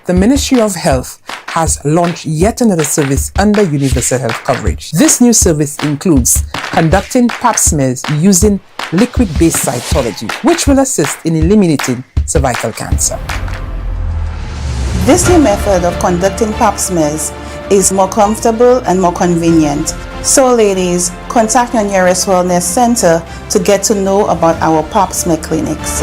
the Ministry of Health has launched yet another service under universal health coverage. This new service includes conducting pap smears using liquid-based cytology, which will assist in eliminating cervical cancer. This new method of conducting pap smears is more comfortable and more convenient. So ladies, contact your nearest wellness center to get to know about our pap smear clinics.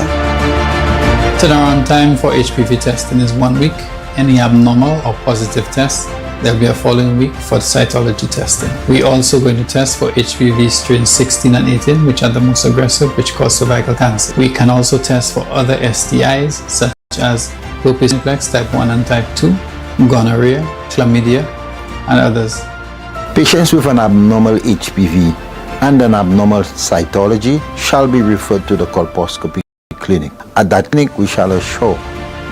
Turnaround time for HPV testing is 1 week. Any abnormal or positive test, there'll be a following week for cytology testing. We're also going to test for HPV strains 16 and 18, which are the most aggressive, which cause cervical cancer. We can also test for other STIs, such as herpes simplex type 1 and type 2, gonorrhea, chlamydia, and others. Patients with an abnormal HPV and an abnormal cytology shall be referred to the colposcopy clinic. At that clinic, we shall assure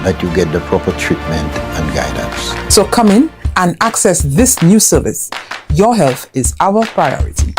that you get the proper treatment and guidance. So come in and access this new service. Your health is our priority.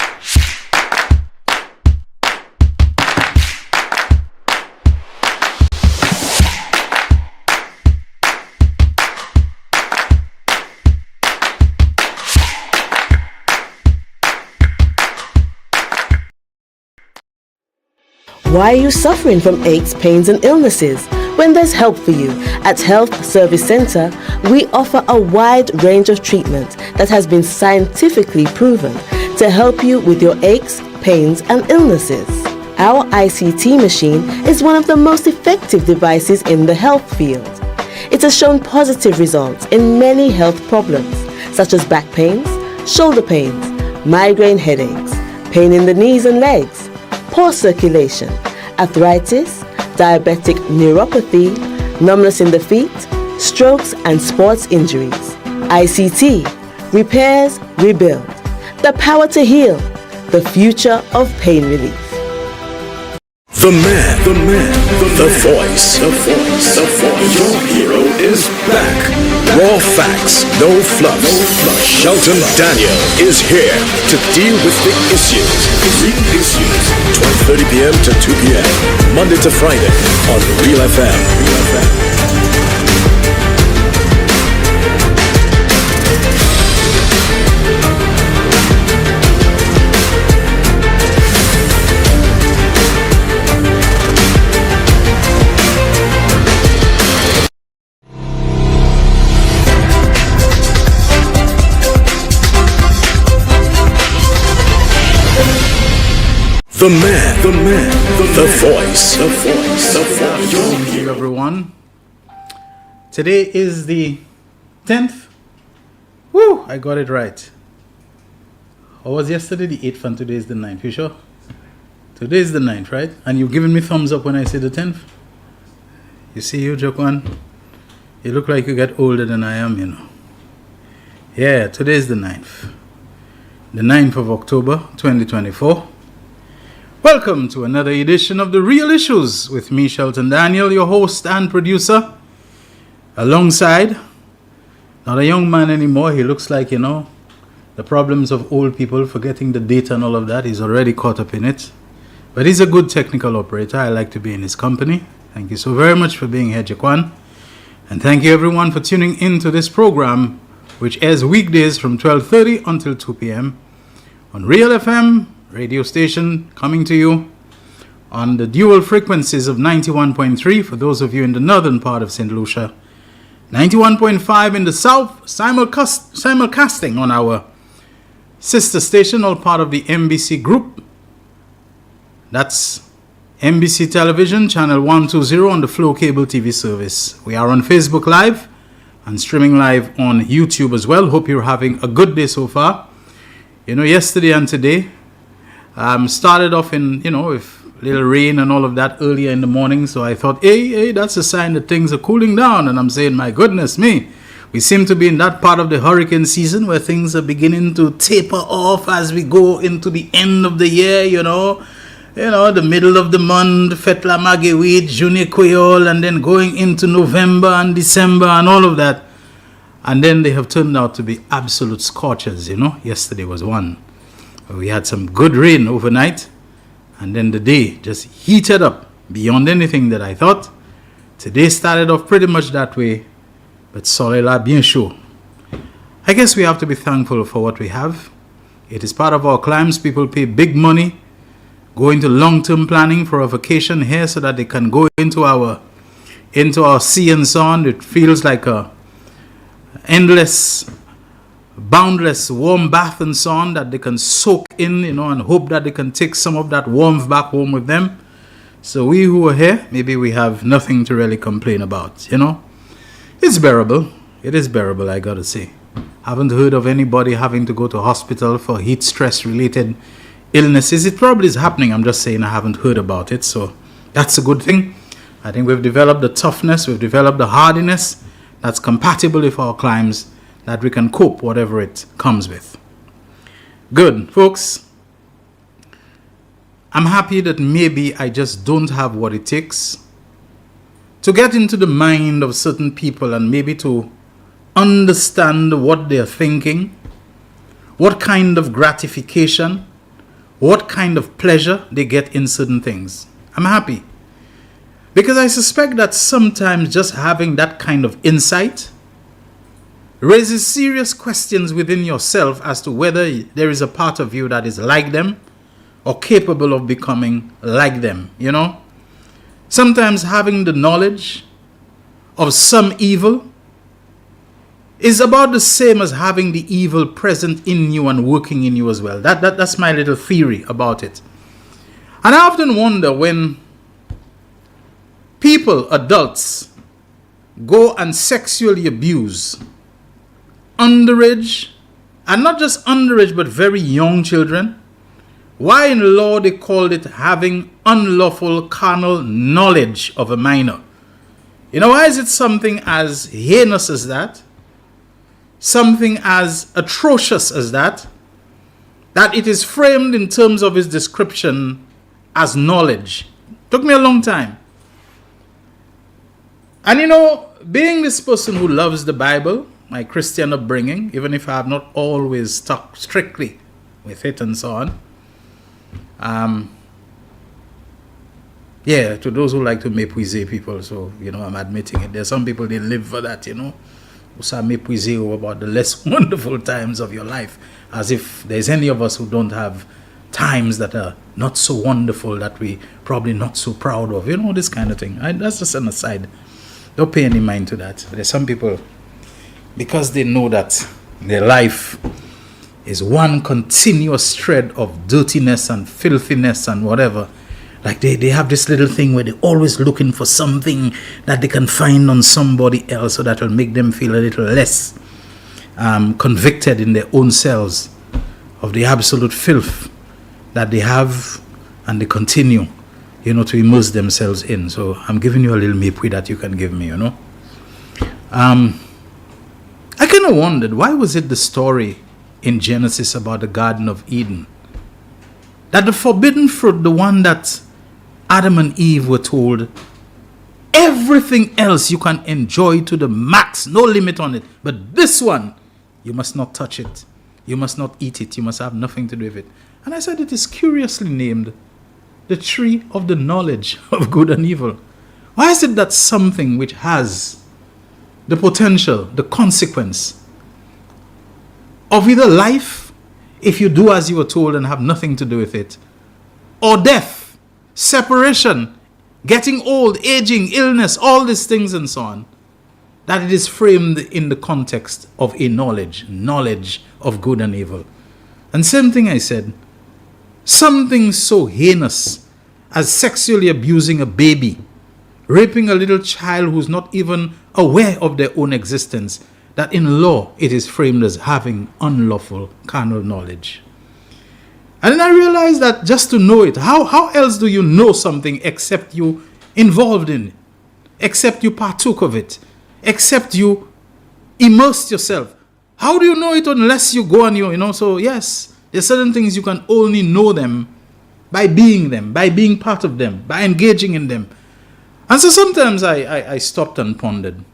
Why are you suffering from aches, pains, and illnesses? When there's help for you. At Health Service Center, we offer a wide range of treatment that has been scientifically proven to help you with your aches, pains, and illnesses. Our ICT machine is one of the most effective devices in the health field. It has shown positive results in many health problems, such as back pains, shoulder pains, migraine headaches, pain in the knees and legs, poor circulation, arthritis, diabetic neuropathy, numbness in the feet, strokes and sports injuries. ICT, repairs, rebuild. The power to heal, the future of pain relief. The man, the voice. Your hero is back. Raw facts, no fluff. Shelton Daniel is here to deal with the issues. Real issues. 12:30 p.m. to 2 p.m. Monday to Friday on Real FM. The man, the voice. Hello everyone. Today is the 10th. Woo, I got it right. Or was yesterday the 8th and today is the 9th? You sure? Today is the 9th, right? And you've given me thumbs up when I say the 10th? You see you, Jokwan? You look like you get older than I am, you know. Yeah, today is the 9th. The 9th of October, 2024. Welcome to another edition of The Real Issues with me, Shelton Daniel, your host and producer. Alongside, not a young man anymore. He looks like, the problems of old people, forgetting the date and all of that. He's already caught up in it. But he's a good technical operator. I like to be in his company. Thank you so very much for being here, Jakwan. And thank you everyone for tuning in to this program, which airs weekdays from 12:30 until 2 p.m. on Real FM radio station, coming to you on the dual frequencies of 91.3 for those of you in the northern part of St. Lucia, 91.5 in the south, simulcasting on our sister station, all part of the MBC group. That's MBC Television, channel 120 on the Flow Cable TV service. We are on Facebook Live and streaming live on YouTube as well. Hope you're having a good day so far. Yesterday and today, started off in, with little rain and all of that earlier in the morning. So I thought, hey, that's a sign that things are cooling down. And I'm saying, my goodness me, we seem to be in that part of the hurricane season where things are beginning to taper off as we go into the end of the year, the middle of the month, Fetla Magewit, June Creole, and then going into November and December and all of that. And then they have turned out to be absolute scorchers, Yesterday was one. We had some good rain overnight, and then the day just heated up beyond anything that I thought. Today started off pretty much that way, But soleil bien chaud. I guess we have to be thankful for what we have. It is part of our climbs. People pay big money, go into long-term planning for a vacation here so that they can go into our sea and so on. It feels like a endless, boundless warm bath and so on that they can soak in, and hope that they can take some of that warmth back home with them. So we who are here, maybe we have nothing to really complain about, It's bearable. It is bearable, I gotta say. Haven't heard of anybody having to go to hospital for heat stress related illnesses. It probably is happening. I'm just saying I haven't heard about it. So that's a good thing. I think we've developed the toughness, we've developed the hardiness that's compatible with our climbs, that we can cope whatever it comes with. Good, folks. I'm happy that maybe I just don't have what it takes to get into the mind of certain people and maybe to understand what they're thinking, what kind of gratification, what kind of pleasure they get in certain things. I'm happy because I suspect that sometimes just having that kind of insight raises serious questions within yourself as to whether there is a part of you that is like them or capable of becoming like them, Sometimes having the knowledge of some evil is about the same as having the evil present in you and working in you as well. That's my little theory about it. And I often wonder when people, adults, go and sexually abuse underage, and not just underage, but very young children, why in law they called it having unlawful carnal knowledge of a minor. Why is it something as heinous as that? Something as atrocious as that it is framed in terms of its description as knowledge. Took me a long time. And being this person who loves the Bible, my Christian upbringing, even if I have not always stuck strictly with it and so on. To those who like to mépriser people, so, I'm admitting it. There are some people, they live for that, who say mépriser about the less wonderful times of your life, as if there's any of us who don't have times that are not so wonderful, that we probably not so proud of, this kind of thing. That's just an aside. Don't pay any mind to that. There's some people, because they know that their life is one continuous thread of dirtiness and filthiness and whatever, like they have this little thing where they're always looking for something that they can find on somebody else, so that will make them feel a little less convicted in their own selves of the absolute filth that they have, and they continue, to immerse themselves in. So I'm giving you a little mépris that you can give me, I kind of wondered, why was it the story in Genesis about the Garden of Eden, that the forbidden fruit, the one that Adam and Eve were told, everything else you can enjoy to the max, no limit on it, but this one, you must not touch it, you must not eat it, you must have nothing to do with it. And I said, it is curiously named the tree of the knowledge of good and evil. Why is it that something which has the potential, the consequence of either life, if you do as you were told and have nothing to do with it, or death, separation, getting old, aging, illness, all these things and so on, that it is framed in the context of a knowledge of good and evil. And same thing I said, something so heinous as sexually abusing a baby, raping a little child who's not even aware of their own existence, that in law it is framed as having unlawful carnal knowledge. And then I realized that just to know it, how else do you know something except you involved in it, except you partook of it, except you immersed yourself? How do you know it unless you go and so yes, there's certain things you can only know them, by being part of them, by engaging in them. And so sometimes I stopped and pondered,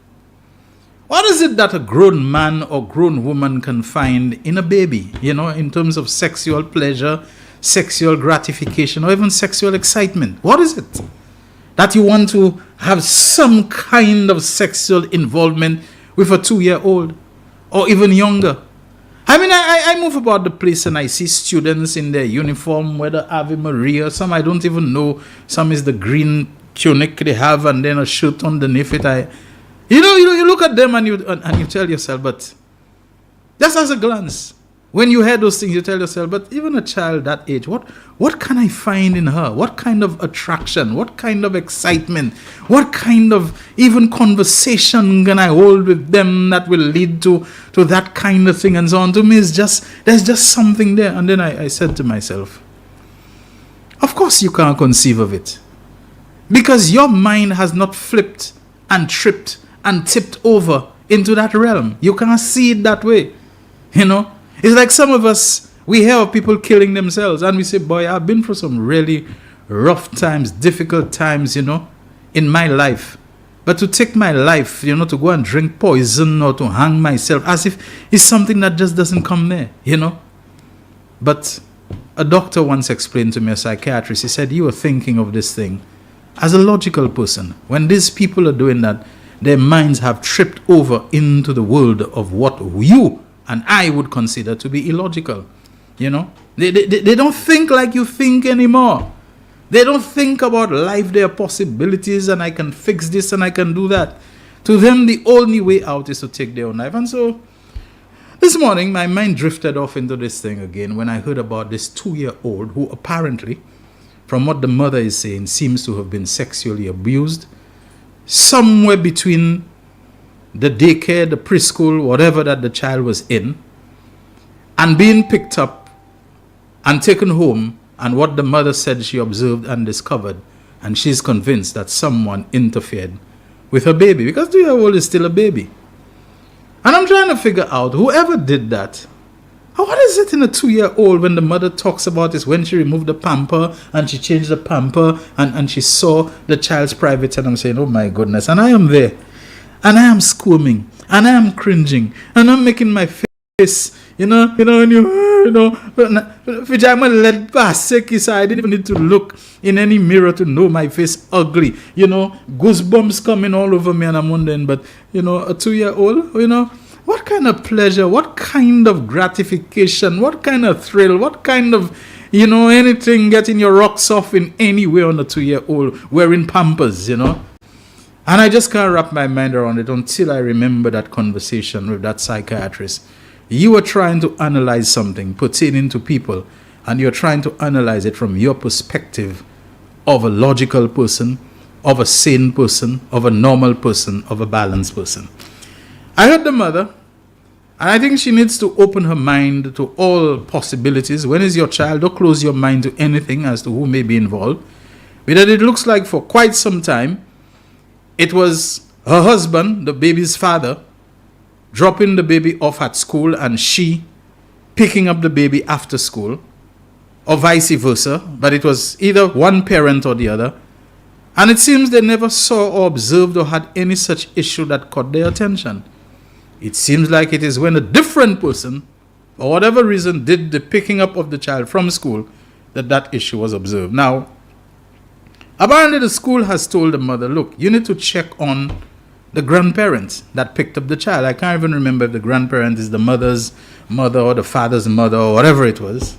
what is it that a grown man or grown woman can find in a baby, in terms of sexual pleasure, sexual gratification, or even sexual excitement? What is it that you want to have some kind of sexual involvement with a 2-year-old or even younger. I mean, I move about the place and I see students in their uniform, whether Ave Maria, some I don't even know, some is the green tunic they have and then a shirt underneath it. You look at them and you tell yourself, but just as a glance, when you hear those things, you tell yourself, but even a child that age, what can I find in her? What kind of attraction? What kind of excitement? What kind of even conversation can I hold with them that will lead to that kind of thing and so on? To me, there's just something there. And then I said to myself, of course you can't conceive of it. Because your mind has not flipped and tripped and tipped over into that realm. You can't see it that way. It's like some of us, we hear of people killing themselves and we say, boy, I've been through some really rough times, difficult times, in my life. But to take my life, to go and drink poison or to hang myself, as if it's something that just doesn't come there, But a doctor once explained to me, a psychiatrist, he said, you are thinking of this thing as a logical person. When these people are doing that, their minds have tripped over into the world of what you and I would consider to be illogical. They don't think like you think anymore. They don't think about life, their possibilities, and I can fix this and I can do that. To them, the only way out is to take their own life. And so, this morning, my mind drifted off into this thing again when I heard about this 2-year-old who apparently, from what the mother is saying, seems to have been sexually abused somewhere between the daycare, the preschool, whatever that the child was in, and being picked up and taken home, and what the mother said she observed and discovered, and she's convinced that someone interfered with her baby, because the 2-year-old is still a baby. And I'm trying to figure out, whoever did that, what is it in a 2-year-old when the mother talks about this, when she removed the pamper and she changed the pamper and she saw the child's private, and I'm saying, oh my goodness, and I am there. And I am squirming, and I am cringing, and I'm making my face, when pajama led past, so I didn't even need to look in any mirror to know my face ugly, goosebumps coming all over me, and I'm wondering, but, a 2-year-old, what kind of pleasure, what kind of gratification, what kind of thrill, what kind of, anything getting your rocks off in any way on a 2-year-old wearing pampers, And I just can't wrap my mind around it until I remember that conversation with that psychiatrist. You were trying to analyze something pertaining to people, and you're trying to analyze it from your perspective of a logical person, of a sane person, of a normal person, of a balanced person. I heard the mother, and I think she needs to open her mind to all possibilities. When is your child? Don't close your mind to anything as to who may be involved. Because it looks like for quite some time, it was her husband, the baby's father, dropping the baby off at school and she picking up the baby after school, or vice versa, but it was either one parent or the other. And it seems they never saw or observed or had any such issue that caught their attention. It seems like it is when a different person, for whatever reason, did the picking up of the child from school that issue was observed. Now, apparently the school has told the mother, look, you need to check on the grandparents that picked up the child. I can't even remember if the grandparent is the mother's mother or the father's mother or whatever it was.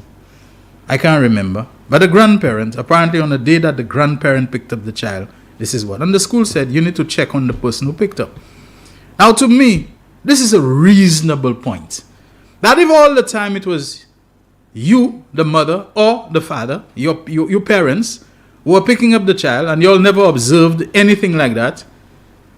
I can't remember. But the grandparent, apparently on the day that the grandparent picked up the child, this is what. And the school said, you need to check on the person who picked up. Now to me, this is a reasonable point. That if all the time it was you, the mother, or the father, your parents, who were picking up the child, and you all never observed anything like that,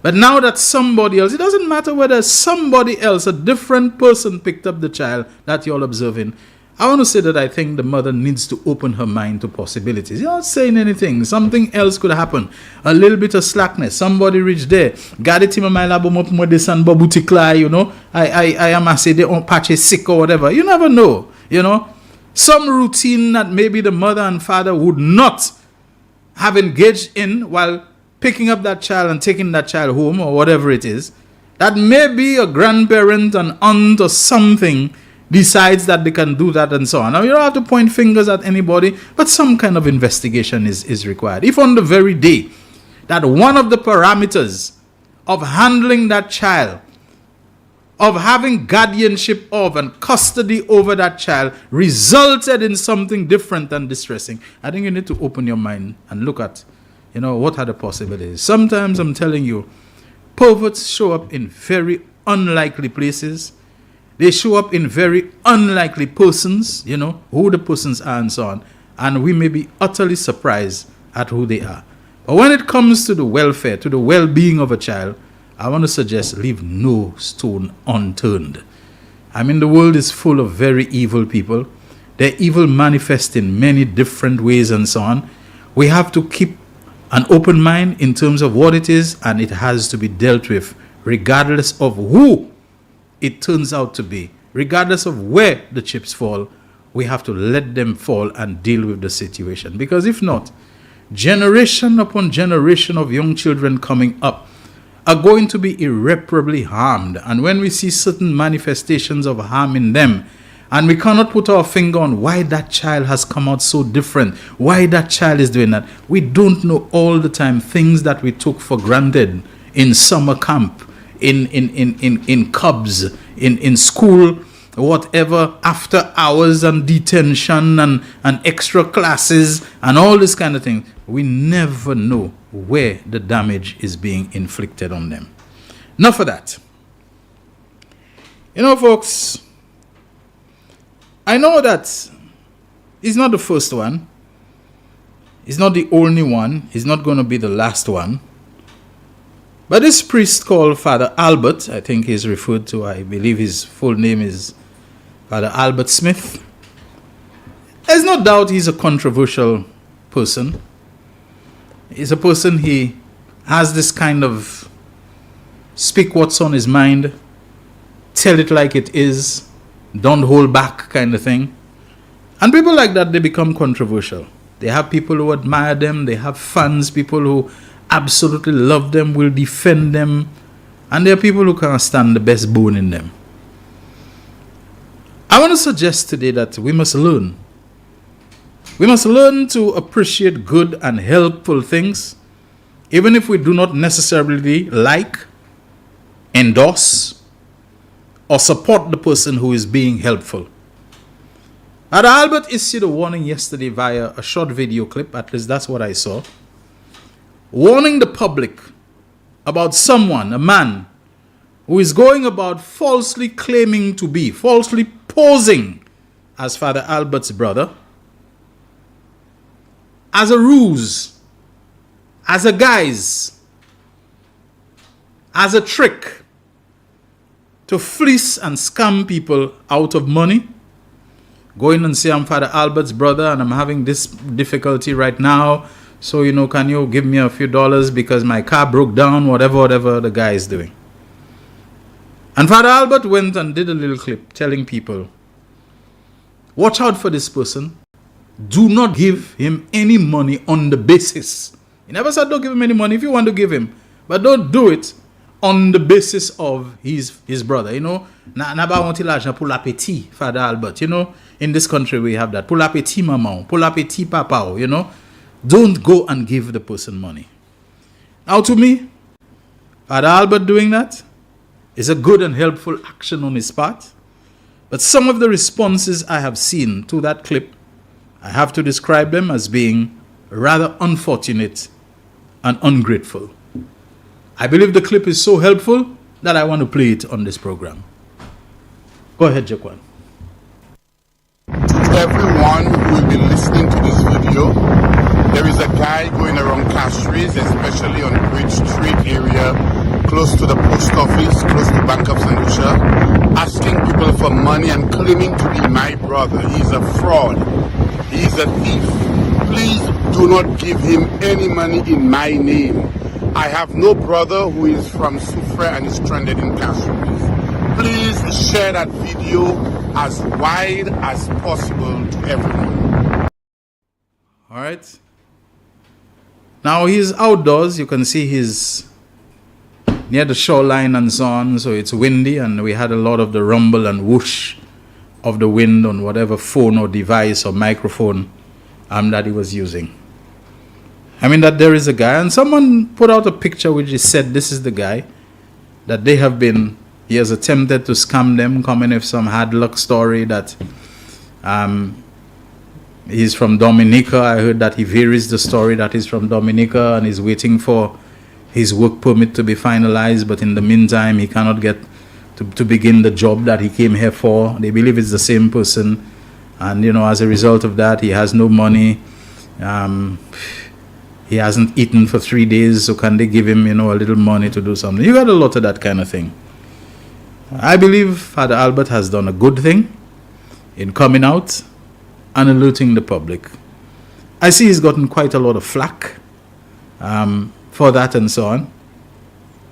but now that somebody else, it doesn't matter whether somebody else, a different person picked up the child that you're all observing, I want to say that I think the mother needs to open her mind to possibilities. You're not saying anything. Something else could happen. A little bit of slackness. Somebody reached there. Got it in my lab, I am a say they don't patch sick or whatever. You never know. Some routine that maybe the mother and father would not have engaged in while picking up that child and taking that child home or whatever it is. That maybe a grandparent, an aunt or something decides that they can do that and so on. Now, you don't have to point fingers at anybody, but some kind of investigation is required. If on the very day that one of the parameters of handling that child of having guardianship of and custody over that child resulted in something different and distressing, I think you need to open your mind and look at, what are the possibilities. Sometimes I'm telling you, perverts show up in very unlikely places. They show up in very unlikely persons, who the persons are and so on. And we may be utterly surprised at who they are. But when it comes to the welfare, to the well-being of a child, I want to suggest leave no stone unturned. I mean, the world is full of very evil people. Their evil manifests in many different ways and so on. We have to keep an open mind in terms of what it is, and it has to be dealt with regardless of who it turns out to be. Regardless of where the chips fall, we have to let them fall and deal with the situation. Because if not, generation upon generation of young children coming up are going to be irreparably harmed. And when we see certain manifestations of harm in them, and we cannot put our finger on why that child has come out so different, why that child is doing that, we don't know all the time things that we took for granted in summer camp, in Cubs, in school, whatever, after hours and detention and extra classes and all this kind of thing. We never know where the damage is being inflicted on them. Enough of that. Folks, I know that he's not the first one. He's not the only one. He's not going to be the last one. But this priest called Father Albert, I think he's referred to, I believe his full name is Father Albert Smith. There's no doubt he's a controversial person. He's a person, he has this kind of speak what's on his mind, tell it like it is, don't hold back kind of thing. And people like that, they become controversial. They have people who admire them, they have fans, people who absolutely love them, will defend them, and there are people who can't stand the best bone in them. I want to suggest today that we must learn. We must learn to appreciate good and helpful things, even if we do not necessarily like, endorse, or support the person who is being helpful. Father Albert issued a warning yesterday via a short video clip, at least that's what I saw, warning the public about someone, a man, who is going about falsely claiming to be, falsely posing as Father Albert's brother, as a ruse, as a guise, as a trick to fleece and scam people out of money. Going and say, I'm Father Albert's brother and I'm having this difficulty right now. So, can you give me a few dollars because my car broke down, whatever the guy is doing. And Father Albert went and did a little clip telling people, watch out for this person. Do not give him any money on the basis. He never said don't give him any money if you want to give him. But don't do it on the basis of his brother. Pour l'appétit, Father Albert. In this country we have that. Pour l'appétit, maman. Pour l'appétit, papa. Don't go and give the person money. Now to me, Father Albert doing that is a good and helpful action on his part. But some of the responses I have seen to that clip, I have to describe them as being rather unfortunate and ungrateful. I believe the clip is so helpful that I want to play it on this program. Go ahead, Jaquan. To everyone who will be listening to this video, there is a guy going around Castries, especially on Bridge Street area, close to the post office, close to Bank of St. Lucia, asking people for money and claiming to be my brother. He's a fraud. He's a thief. Please do not give him any money in my name. I have no brother who is from Soufrière and is stranded in Castries. Please share that video as wide as possible to everyone. All right. Now he's outdoors. You can see he's near the shoreline and so on. So it's windy and we had a lot of the rumble and whoosh of the wind on whatever phone or device or microphone that he was using. I mean that there is a guy, and someone put out a picture which is said this is the guy that they have been He has attempted to scam them, coming with some hard luck story that he's from Dominica. I heard that he varies the story that he's from Dominica and he's waiting for his work permit to be finalized, but in the meantime he cannot get to begin the job that he came here for. They believe it's the same person, and as a result of that, he has no money. He hasn't eaten for 3 days, so can they give him a little money to do something? You got a lot of that kind of thing. I believe Father Albert has done a good thing in coming out and alerting the public. I see he's gotten quite a lot of flack for that and so on.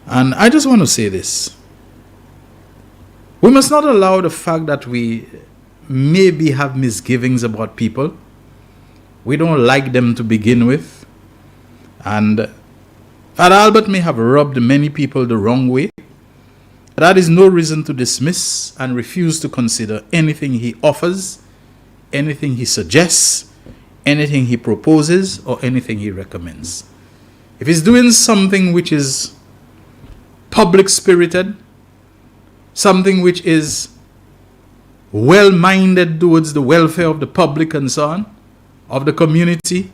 And I just want to say this. We must not allow the fact that we maybe have misgivings about people. We don't like them to begin with. And Father Albert may have rubbed many people the wrong way. That is no reason to dismiss and refuse to consider anything he offers, anything he suggests, anything he proposes, or anything he recommends. If he's doing something which is public-spirited, something which is well-minded towards the welfare of the public and so on, of the community,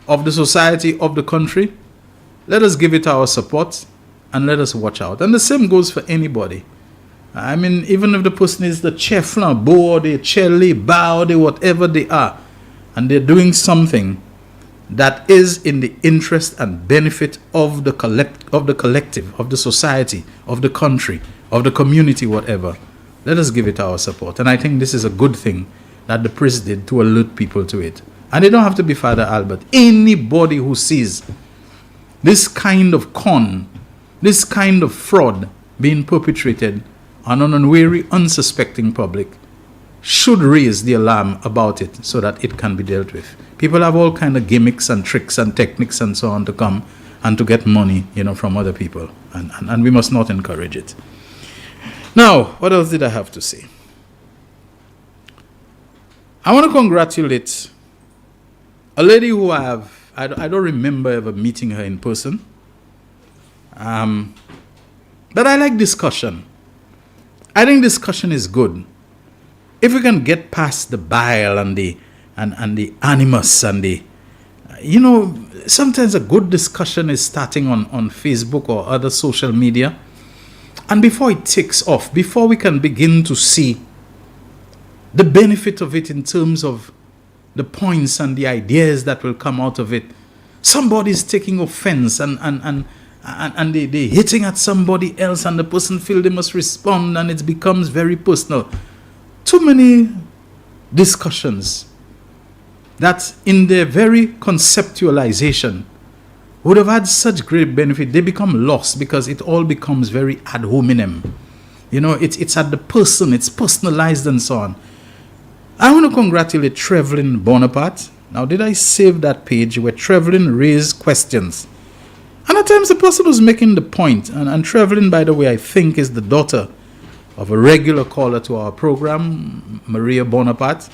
of the society, of the country, let us give it our support and let us watch out. And the same goes for anybody. I mean, even if the person is the chef, or the chele, bow, or whatever they are, and they're doing something that is in the interest and benefit of the collective, of the society, of the country, of the community, whatever, let us give it our support. And I think this is a good thing that the priest did to alert people to it. And they don't have to be Father Albert. Anybody who sees this kind of con, this kind of fraud being perpetrated on an unwary, unsuspecting public should raise the alarm about it so that it can be dealt with. People have all kind of gimmicks and tricks and techniques and so on to come and to get money, from other people. And we must not encourage it. Now, what else did I have to say? I want to congratulate a lady who I don't remember ever meeting her in person. But I like discussion. I think discussion is good. If we can get past the bile and the animus and the, sometimes a good discussion is starting on Facebook or other social media. And before it takes off, before we can begin to see the benefit of it in terms of the points and the ideas that will come out of it, somebody's taking offense and they're hitting at somebody else and the person feels they must respond and it becomes very personal. Too many discussions that in their very conceptualization would have had such great benefit, they become lost because it all becomes very ad hominem. It's at the person, it's personalized and so on. I want to congratulate Trevelyn Bonaparte. Now, did I save that page where Trevelyn raised questions? And at times the person was making the point. And Trevelyn, by the way, I think is the daughter of a regular caller to our program, Maria Bonaparte.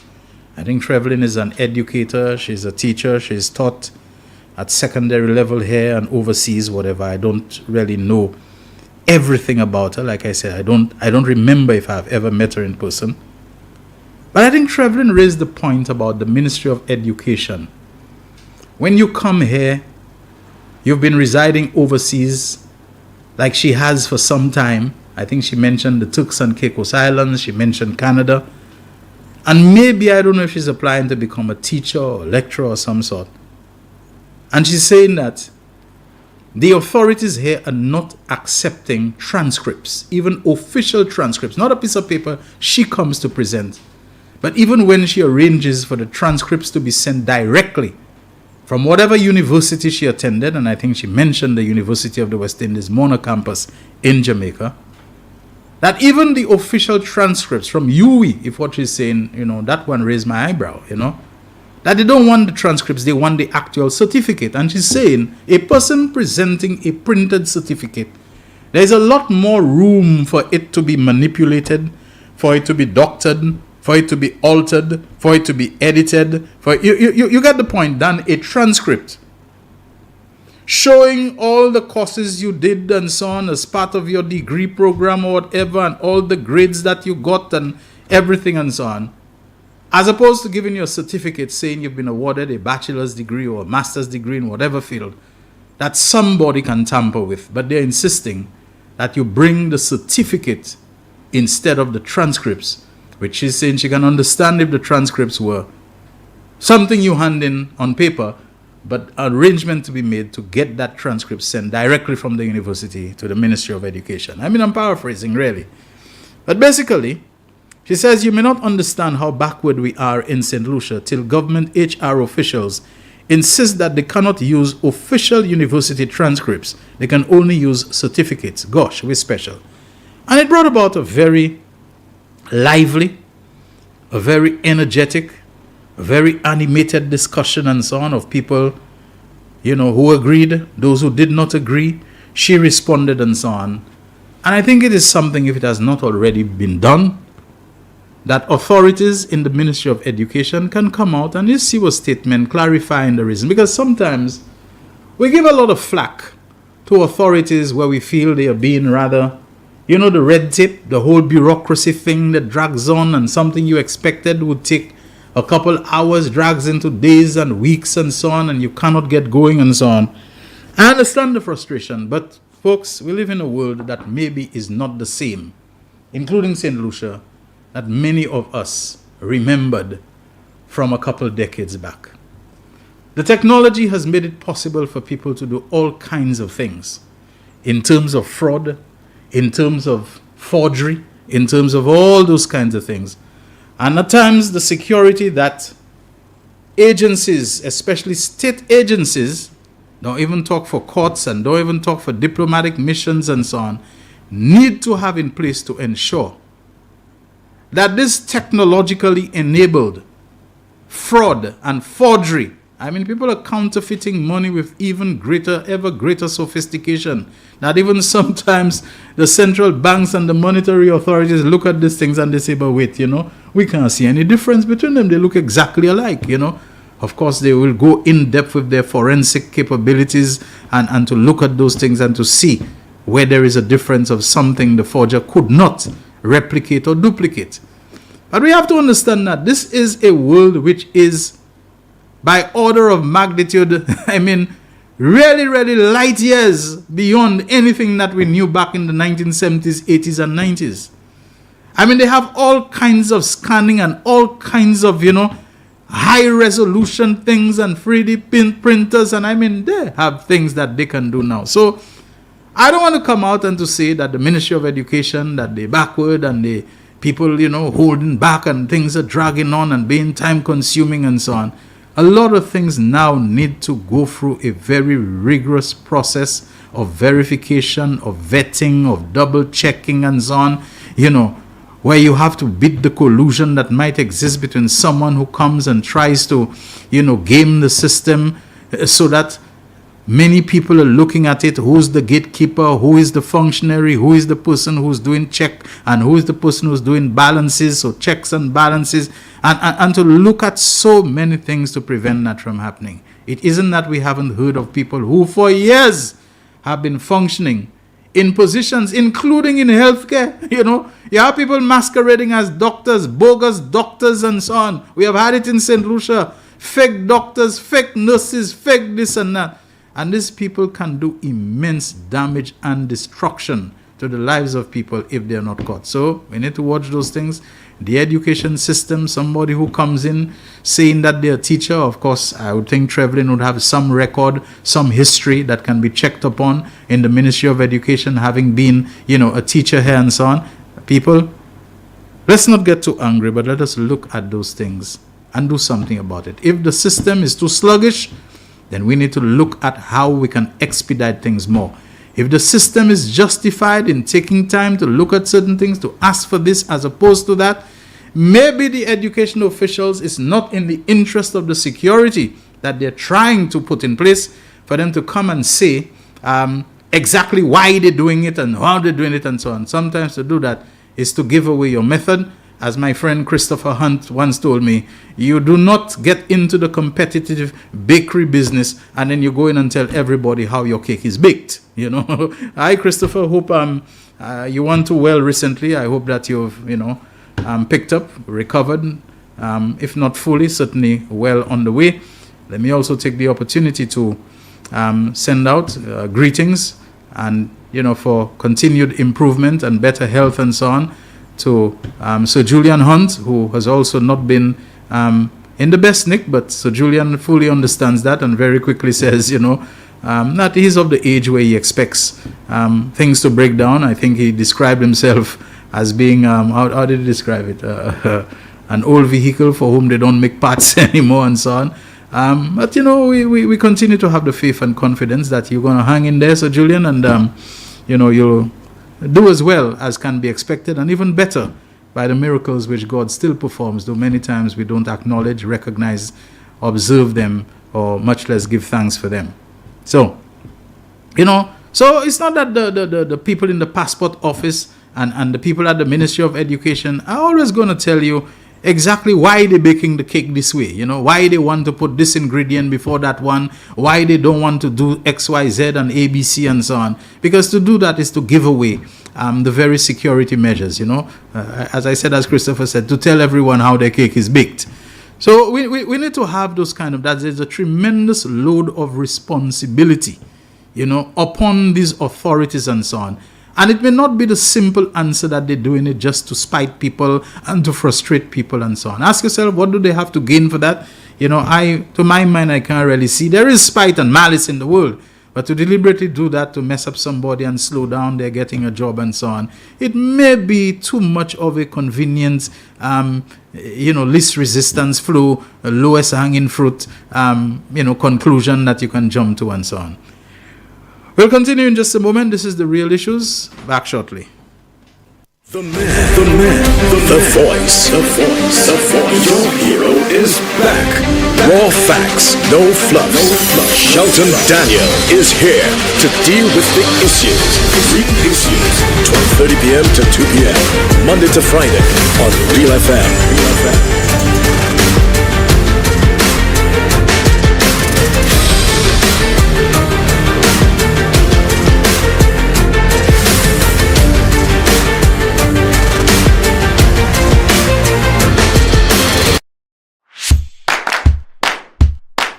I think Trevelyn is an educator. She's a teacher. She's taught at secondary level here and overseas, whatever. I don't really know everything about her. Like I said, I don't remember if I've ever met her in person. But I think Trevelyn raised the point about the Ministry of Education. When you come here, you've been residing overseas like she has for some time. I think she mentioned the Turks and Caicos Islands. She mentioned Canada. And maybe, I don't know if she's applying to become a teacher or a lecturer or some sort. And she's saying that the authorities here are not accepting transcripts, even official transcripts, not a piece of paper she comes to present. But even when she arranges for the transcripts to be sent directly from whatever university she attended, and I think she mentioned the University of the West Indies Mona campus in Jamaica, that even the official transcripts from UWI, if what she's saying, that one raised my eyebrow, that they don't want the transcripts, they want the actual certificate. And she's saying a person presenting a printed certificate, there's a lot more room for it to be manipulated, for it to be doctored, for it to be altered, for it to be edited. You get the point, than a transcript. showing all the courses you did and so on as part of your degree program or whatever, and all the grades that you got and everything and so on, as opposed to giving you a certificate saying you've been awarded a bachelor's degree or a master's degree in whatever field that somebody can tamper with. But they're insisting that you bring the certificate instead of the transcripts, which she's saying she can understand if the transcripts were something you hand in on paper, but arrangement to be made to get that transcript sent directly from the university to the Ministry of Education. I mean, I'm paraphrasing really. But basically, she says you may not understand how backward we are in St. Lucia till government HR officials insist that they cannot use official university transcripts. They can only use certificates. Gosh, we're special. And it brought about a very lively, a very energetic, a very animated discussion and so on of people, who agreed, those who did not agree. She responded and so on. And I think it is something, if it has not already been done, that authorities in the Ministry of Education can come out and issue a statement clarifying the reason. Because sometimes we give a lot of flack to authorities where we feel they are being rather, the red tape, the whole bureaucracy thing that drags on, and something you expected would take a couple hours drags into days and weeks and so on, and you cannot get going and so on. I understand the frustration, but folks, we live in a world that maybe is not the same, including St. Lucia, that many of us remembered from a couple decades back. The technology has made it possible for people to do all kinds of things in terms of fraud, in terms of forgery, in terms of all those kinds of things. And at times, the security that agencies, especially state agencies, don't even talk for courts and don't even talk for diplomatic missions and so on, need to have in place to ensure that this technologically enabled fraud and forgery, I mean, people are counterfeiting money with ever greater sophistication, that even sometimes the central banks and the monetary authorities look at these things and they say, but wait, we can't see any difference between them. They look exactly alike, Of course, they will go in depth with their forensic capabilities and to look at those things and to see where there is a difference of something the forger could not replicate or duplicate. But we have to understand that this is a world which is, by order of magnitude, really, really light years beyond anything that we knew back in the 1970s, 80s, and 90s. They have all kinds of scanning and all kinds of, high resolution things and 3D printers, and they have things that they can do now. So I don't want to come out and to say that the Ministry of Education, that they're backward and they people, holding back and things are dragging on and being time consuming and so on. A lot of things now need to go through a very rigorous process of verification, of vetting, of double checking and so on, where you have to beat the collusion that might exist between someone who comes and tries to, game the system so that many people are looking at it. Who's the gatekeeper? Who is the functionary? Who is the person who's doing check? And who is the person who's doing balances? So checks and balances. And to look at so many things to prevent that from happening. It isn't that we haven't heard of people who for years have been functioning in positions, including in healthcare. You have people masquerading as doctors, bogus doctors and so on. We have had it in St. Lucia. Fake doctors, fake nurses, fake this and that. And these people can do immense damage and destruction to the lives of people if they are not caught. So we need to watch those things. The education system, somebody who comes in saying that they're a teacher, of course, I would think Trevlin would have some record, some history that can be checked upon in the Ministry of Education, having been, a teacher here and so on. People, let's not get too angry, but let us look at those things and do something about it. If the system is too sluggish, then we need to look at how we can expedite things more. If the system is justified in taking time to look at certain things, to ask for this as opposed to that, maybe the education officials is not in the interest of the security that they're trying to put in place for them to come and say exactly why they're doing it and how they're doing it and so on. Sometimes to do that is to give away your method as my friend Christopher Hunt once told me, you do not get into the competitive bakery business and then you go in and tell everybody how your cake is baked. You know, hi Christopher, hope you went to well recently. I hope that you've picked up, recovered, if not fully, certainly well on the way. Let me also take the opportunity to send out greetings and for continued improvement and better health and so on to Sir Julian Hunt, who has also not been in the best nick, but Sir Julian fully understands that and very quickly says, that he's of the age where he expects things to break down. I think he described himself as being, how did he describe it? An old vehicle for whom they don't make parts anymore and so on. But we continue to have the faith and confidence that you're going to hang in there, Sir Julian, and you'll do as well as can be expected, and even better by the miracles which God still performs, though many times we don't acknowledge, recognize, observe them, or much less give thanks for them. So it's not that the people in the passport office and the people at the Ministry of Education are always going to tell you exactly why they're baking the cake this way, why they want to put this ingredient before that one, why they don't want to do X, Y, Z and ABC and so on. Because to do that is to give away the very security measures, as I said, as Christopher said, to tell everyone how their cake is baked. So we need to have those that there's a tremendous load of responsibility, upon these authorities and so on. And it may not be the simple answer that they're doing it just to spite people and to frustrate people and so on. Ask yourself, what do they have to gain for that? To my mind, I can't really see. There is spite and malice in the world. But to deliberately do that, to mess up somebody and slow down their getting a job and so on, it may be too much of a convenient, least resistance flow, lowest hanging fruit, conclusion that you can jump to and so on. We'll continue in just a moment. This is The Real Issues. Back shortly. The voice. Your hero is back. Raw facts, no fluff. Shelton Daniel is here to deal with the issues. Big issues. 12:30 p.m. to 2 p.m. Monday to Friday on Real FM.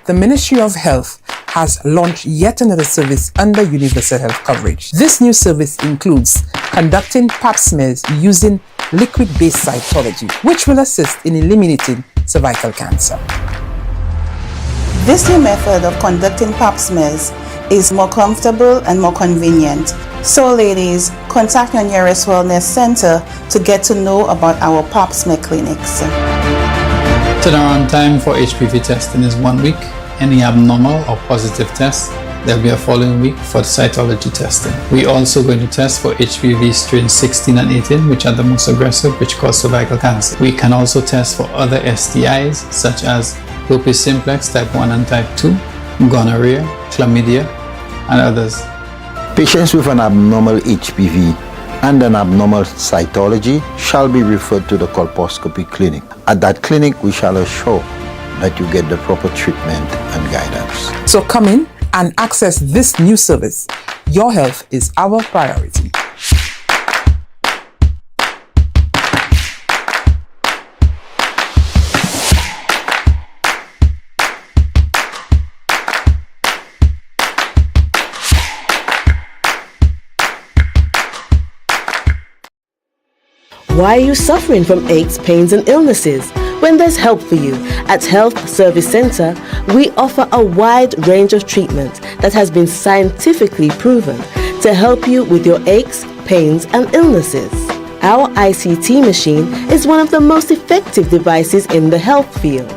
The Ministry of Health has launched yet another service under universal health coverage. This new service includes conducting pap smears using liquid-based cytology, which will assist in eliminating cervical cancer. This new method of conducting pap smears is more comfortable and more convenient. So ladies, contact your nearest wellness center to get to know about our pap smear clinics. Turnaround time for HPV testing is 1 week. Any abnormal or positive test, there'll be a following week for the cytology testing. We're also going to test for HPV strains 16 and 18, which are the most aggressive, which cause cervical cancer. We can also test for other STIs, such as herpes simplex type 1 and type 2, gonorrhea, chlamydia, and others. Patients with an abnormal HPV and an abnormal cytology shall be referred to the colposcopy clinic. At that clinic, we shall assure that you get the proper treatment and guidance. So come in and access this new service. Your health is our priority. Why are you suffering from aches, pains, and illnesses? When there's help for you. At Health Service Center, we offer a wide range of treatment that has been scientifically proven to help you with your aches, pains, and illnesses. Our ICT machine is one of the most effective devices in the health field.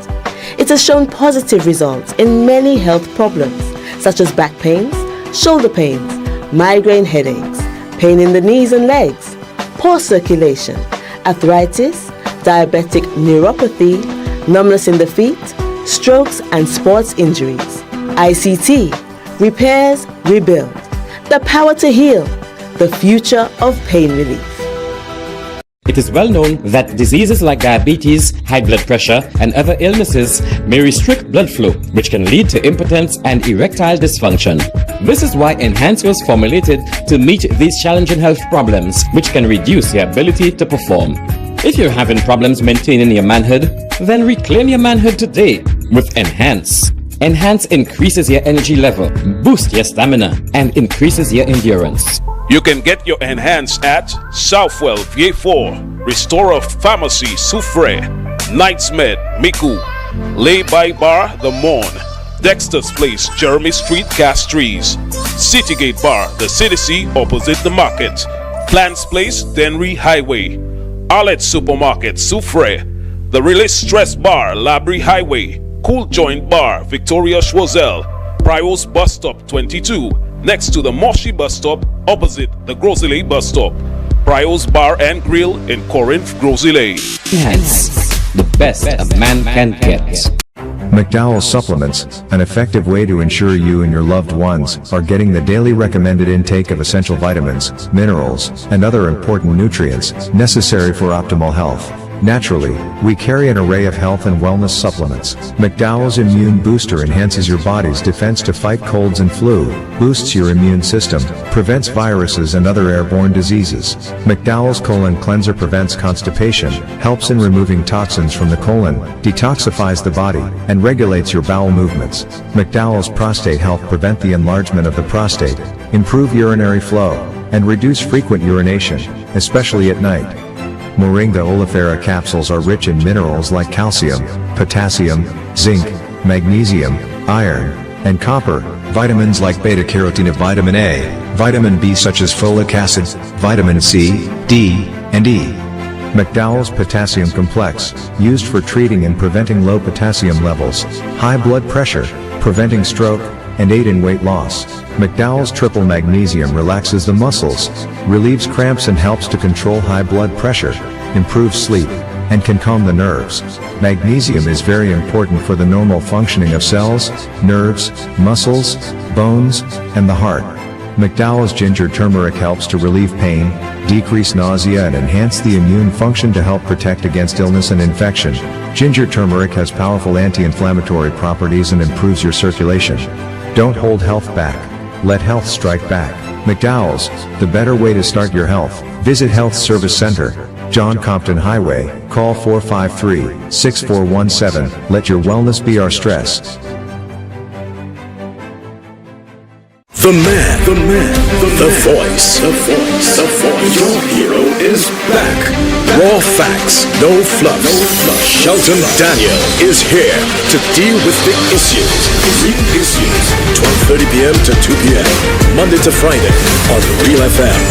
It has shown positive results in many health problems, such as back pains, shoulder pains, migraine headaches, pain in the knees and legs, poor circulation, arthritis, diabetic neuropathy, numbness in the feet, strokes and sports injuries. ICT, repairs, rebuild. The power to heal, the future of pain relief. It is well known that diseases like diabetes, high blood pressure, and other illnesses may restrict blood flow, which can lead to impotence and erectile dysfunction. This is why Enhance was formulated to meet these challenging health problems, which can reduce your ability to perform. If you're having problems maintaining your manhood, then reclaim your manhood today with Enhance. Enhance increases your energy level, boosts your stamina, and increases your endurance. You can get your Enhance at Southwell VA4, Restorer Pharmacy Soufre, Knights Med Miku, Lay by Bar The Morn, Dexter's Place Jeremy Street Castries, Citygate Bar The City opposite the market, Plants Place Denry Highway, Arlette Supermarket Soufre, The Release Stress Bar Labrie Highway, Cool Joint Bar Victoria Schwazel, Prios Bus Stop 22, next to the Moshi Bus Stop opposite the Grosile Bus Stop, Prios Bar and Grill in Corinth, Grosile. Enhance, the best a man can get. McDowell's Supplements, an effective way to ensure you and your loved ones are getting the daily recommended intake of essential vitamins, minerals, and other important nutrients necessary for optimal health. Naturally, we carry an array of health and wellness supplements. McDowell's Immune Booster enhances your body's defense to fight colds and flu, boosts your immune system, prevents viruses and other airborne diseases. McDowell's Colon Cleanser prevents constipation, helps in removing toxins from the colon, detoxifies the body, and regulates your bowel movements. McDowell's Prostate Health prevent the enlargement of the prostate, improve urinary flow, and reduce frequent urination, especially at night. Moringa oleifera capsules are rich in minerals like calcium, potassium, zinc, magnesium, iron, and copper, vitamins like beta-carotene of vitamin A, vitamin B such as folic acid, vitamin C, D, and E. McDowell's Potassium Complex, used for treating and preventing low potassium levels, high blood pressure, preventing stroke, and aid in weight loss. McDowell's Triple Magnesium relaxes the muscles, relieves cramps and helps to control high blood pressure, improves sleep, and can calm the nerves. Magnesium is very important for the normal functioning of cells, nerves, muscles, bones, and the heart. McDowell's Ginger Turmeric helps to relieve pain, decrease nausea and enhance the immune function to help protect against illness and infection. Ginger turmeric has powerful anti-inflammatory properties and improves your circulation. Don't hold health back. Let health strike back. McDowell's, the better way to start your health. Visit Health Service Center, John Compton Highway, call 453-6417. Let your wellness be our stress. The man, the voice. Your hero is back. Raw facts, no fluff. Shelton Daniel is here to deal with the issues. Real issues. 12:30 p.m. to 2 p.m. Monday to Friday on Real FM.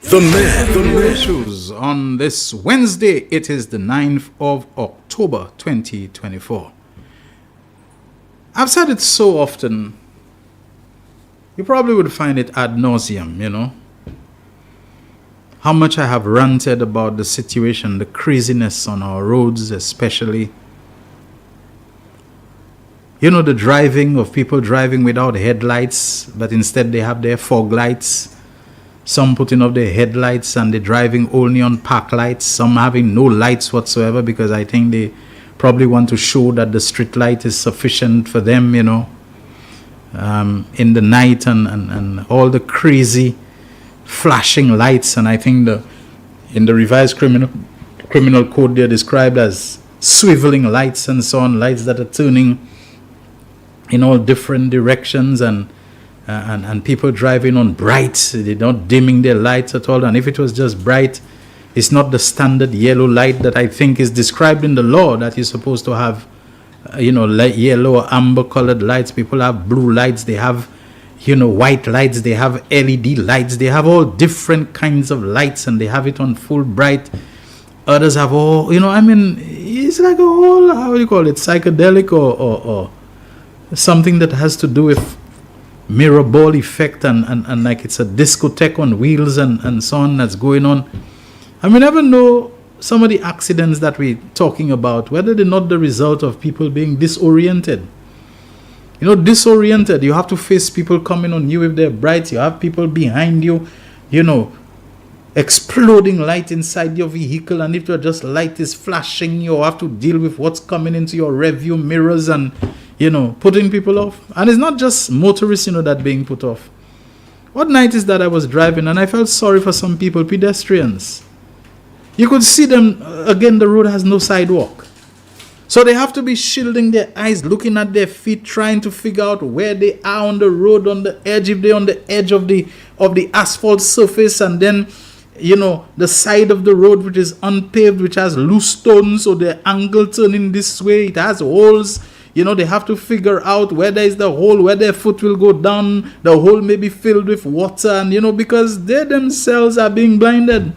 The man. Issues on this Wednesday. It is the 9th of October 2024. I've said it so often, you probably would find it ad nauseum, how much I have ranted about the situation, the craziness on our roads especially. The driving of people driving without headlights, but instead they have their fog lights. Some putting up their headlights and they're driving only on park lights. Some having no lights whatsoever because I think they probably want to show that the street light is sufficient for them, in the night and all the crazy flashing lights. And I think in the revised criminal code they're described as swiveling lights and so on, lights that are turning in all different directions and people driving on bright, they're not dimming their lights at all. And if it was just bright, it's not the standard yellow light that I think is described in the law that you're supposed to have, yellow or amber colored lights. People have blue lights, they have, white lights, they have LED lights, they have all different kinds of lights and they have it on full bright. Others have all, it's it's like a whole, how do you call it, psychedelic or something that has to do with mirror ball effect and like it's a discotheque on wheels and so on that's going on. And we never know some of the accidents that we're talking about, whether they're not the result of people being disoriented. You know, disoriented. You have to face people coming on you if they're bright. You have people behind you, you know, exploding light inside your vehicle, and if your just light is flashing, you have to deal with what's coming into your rearview mirrors and, you know, putting people off. And it's not just motorists, you know, that being put off. What night is that I was driving and I felt sorry for some people, pedestrians. You could see them, again, the road has no sidewalk. So they have to be shielding their eyes, looking at their feet, trying to figure out where they are on the road, on the edge, if they're on the edge of the asphalt surface, and then, you know, the side of the road which is unpaved, which has loose stones, so the angle turning this way, it has holes. You know, they have to figure out where there is the hole, where their foot will go down. The hole may be filled with water, and, you know, because they themselves are being blinded.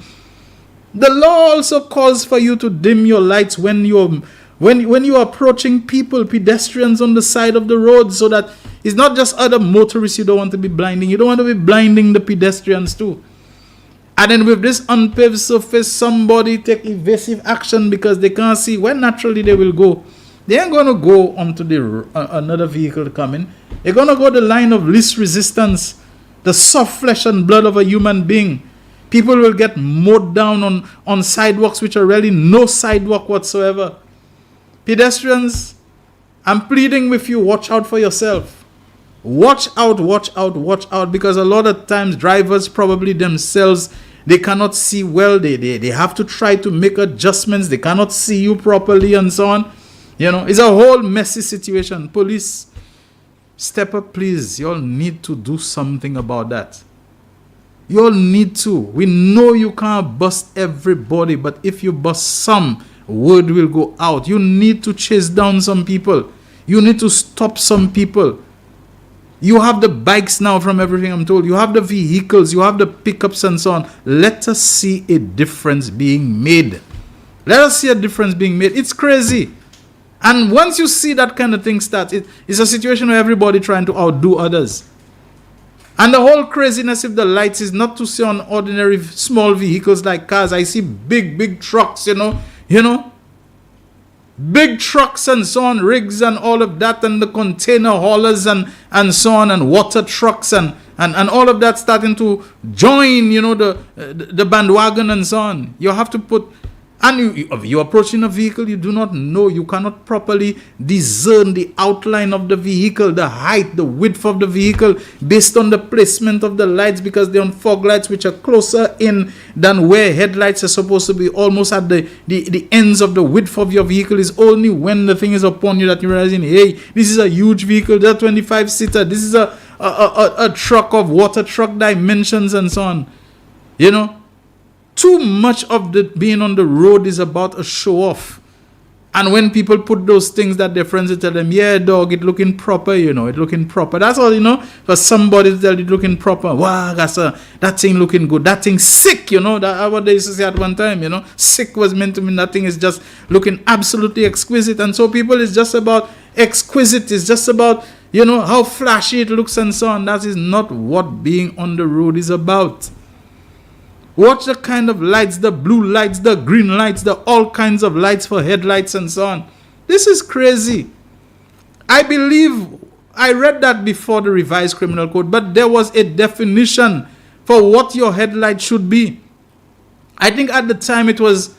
The law also calls for you to dim your lights when you're approaching people, pedestrians on the side of the road, so that it's not just other motorists you don't want to be blinding. You don't want to be blinding the pedestrians too. And then with this unpaved surface, somebody take evasive action because they can't see where naturally they will go. They ain't going to go onto another vehicle coming. They're going to go the line of least resistance, the soft flesh and blood of a human being. People will get mowed down on sidewalks which are really no sidewalk whatsoever. Pedestrians, I'm pleading with you, watch out for yourself. Watch out, watch out, watch out, because a lot of times drivers probably themselves, they cannot see well. They have to try to make adjustments. They cannot see you properly and so on. You know, it's a whole messy situation. Police, step up, please. You all need to do something about that. You all need to. We know you can't bust everybody, but if you bust some, word will go out. You need to chase down some people. You need to stop some people. You have the bikes now, from everything I'm told. You have the vehicles, you have the pickups and so on. Let us see a difference being made. Let us see a difference being made. It's crazy. And once you see that kind of thing start, it's a situation where everybody trying to outdo others. And the whole craziness of the lights is not to see on ordinary small vehicles like cars. I see big trucks, you know, big trucks and so on, rigs and all of that, and the container haulers and so on, and water trucks and all of that starting to join, you know, the bandwagon and so on. You have to put, and you approaching a vehicle, you do not know, you cannot properly discern the outline of the vehicle, the height, the width of the vehicle based on the placement of the lights, because they're on fog lights which are closer in than where headlights are supposed to be, almost at the ends of the width of your vehicle. Is only when the thing is upon you that you're realizing, hey, this is a huge vehicle, that's a 25-seater, this is a truck of water truck dimensions and so on. You know, too much of the being on the road is about a show off. And when people put those things that their friends will tell them, yeah, dog, it looking proper, you know, it looking proper. That's all, you know, for somebody to tell it looking proper. Wow, that thing looking good. That thing sick, you know, that what they used to say at one time, you know. Sick was meant to mean that thing is just looking absolutely exquisite. And so people, it's just about exquisite. It's just about, you know, how flashy it looks and so on. That is not what being on the road is about. Watch the kind of lights, the blue lights, the green lights, the all kinds of lights for headlights and so on. This is crazy. I believe I read that before the revised criminal code, but there was a definition for what your headlight should be. I think at the time it was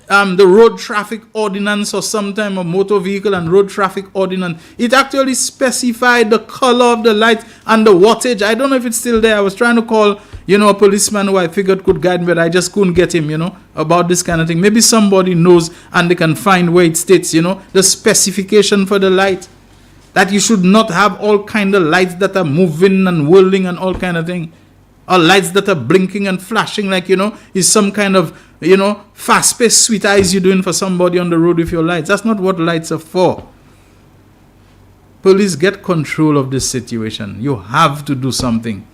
the road traffic ordinance, or sometime a motor vehicle and road traffic ordinance. It actually specified the color of the light and the wattage. I don't know if it's still there. I was trying to call, you know, a policeman who I figured could guide me, but I just couldn't get him, you know, about this kind of thing. Maybe somebody knows and they can find where it states, you know, the specification for the light. That you should not have all kind of lights that are moving and whirling and all kind of thing. Or lights that are blinking and flashing like, you know, is some kind of, you know, fast-paced sweet eyes you're doing for somebody on the road with your lights. That's not what lights are for. Police, get control of this situation. You have to do something.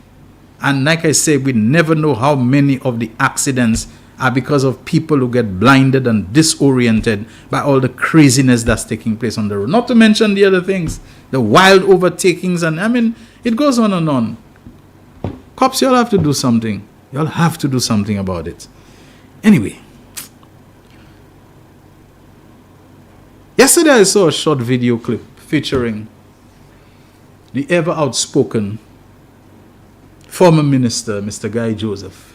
And like I say, we never know how many of the accidents are because of people who get blinded and disoriented by all the craziness that's taking place on the road. Not to mention the other things, the wild overtakings, and I mean, it goes on and on. Cops, y'all have to do something. Y'all have to do something about it. Anyway, yesterday I saw a short video clip featuring the ever outspoken former minister, Mr. Guy Joseph.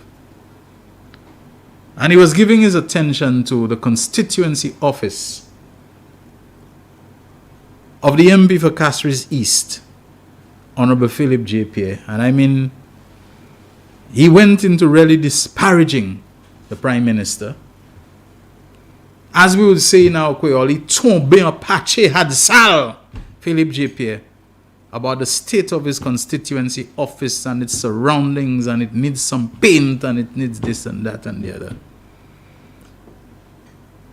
And he was giving his attention to the constituency office of the MP for Castries East, Honorable Philip J. Pierre. And I mean, he went into really disparaging the Prime Minister. As we would say now, he tombé un paché had sal Philip J. Pierre about the state of his constituency office and its surroundings, and it needs some paint, and it needs this and that and the other.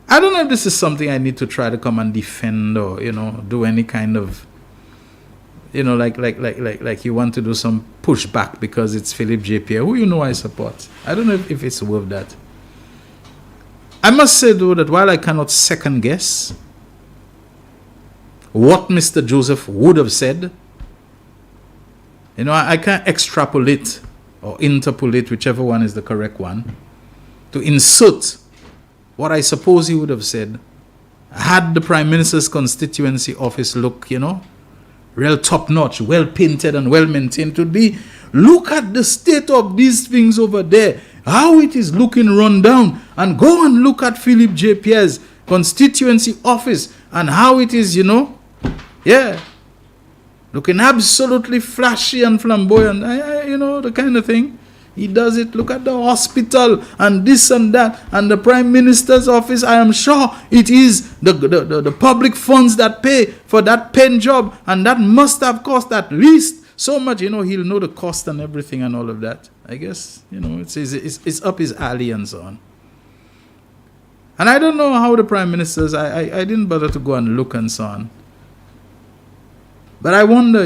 I don't know if this is something I need to try to come and defend or, do any kind of, like you want to do some pushback because it's Philip J. Pierre, who I support. I don't know if it's worth that. I must say, though, that while I cannot second guess what Mr. Joseph would have said, I can't extrapolate or interpolate, whichever one is the correct one, to insert what I suppose he would have said had the Prime Minister's constituency office look, real top-notch, well-painted and well-maintained. To be, look at the state of these things over there, how it is looking run down, and go and look at Philip J. Pierre's constituency office and how it is, looking absolutely flashy and flamboyant, the kind of thing. He does it. Look at the hospital and this and that, and the Prime Minister's office. I am sure it is the public funds that pay for that pen job, and that must have cost at least so much. He'll know the cost and everything and all of that. I guess, it's up his alley and so on. And I don't know how the Prime Ministers, I didn't bother to go and look and so on. But I wonder,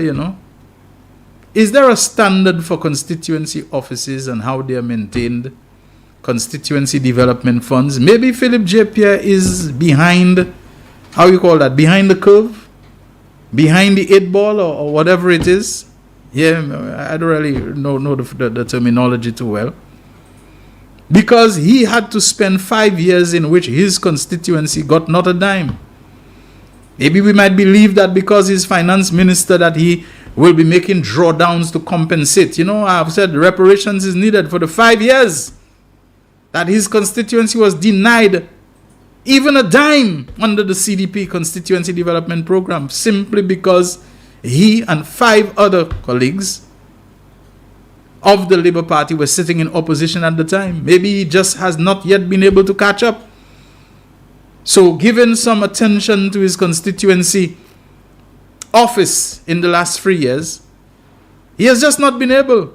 is there a standard for constituency offices and how they are maintained? Constituency development funds. Maybe Philip J. Pierre is behind, behind the curve? Behind the 8-ball or whatever it is? Yeah, I don't really know the terminology too well. Because he had to spend 5 years in which his constituency got not a dime. Maybe we might believe that because he's finance minister that he will be making drawdowns to compensate. I've said reparations is needed for the 5 years that his constituency was denied even a dime under the CDP Constituency Development Program, simply because he and 5 other colleagues of the Labour Party were sitting in opposition at the time. Maybe he just has not yet been able to catch up. So given some attention to his constituency office in the last 3 years, he has just not been able.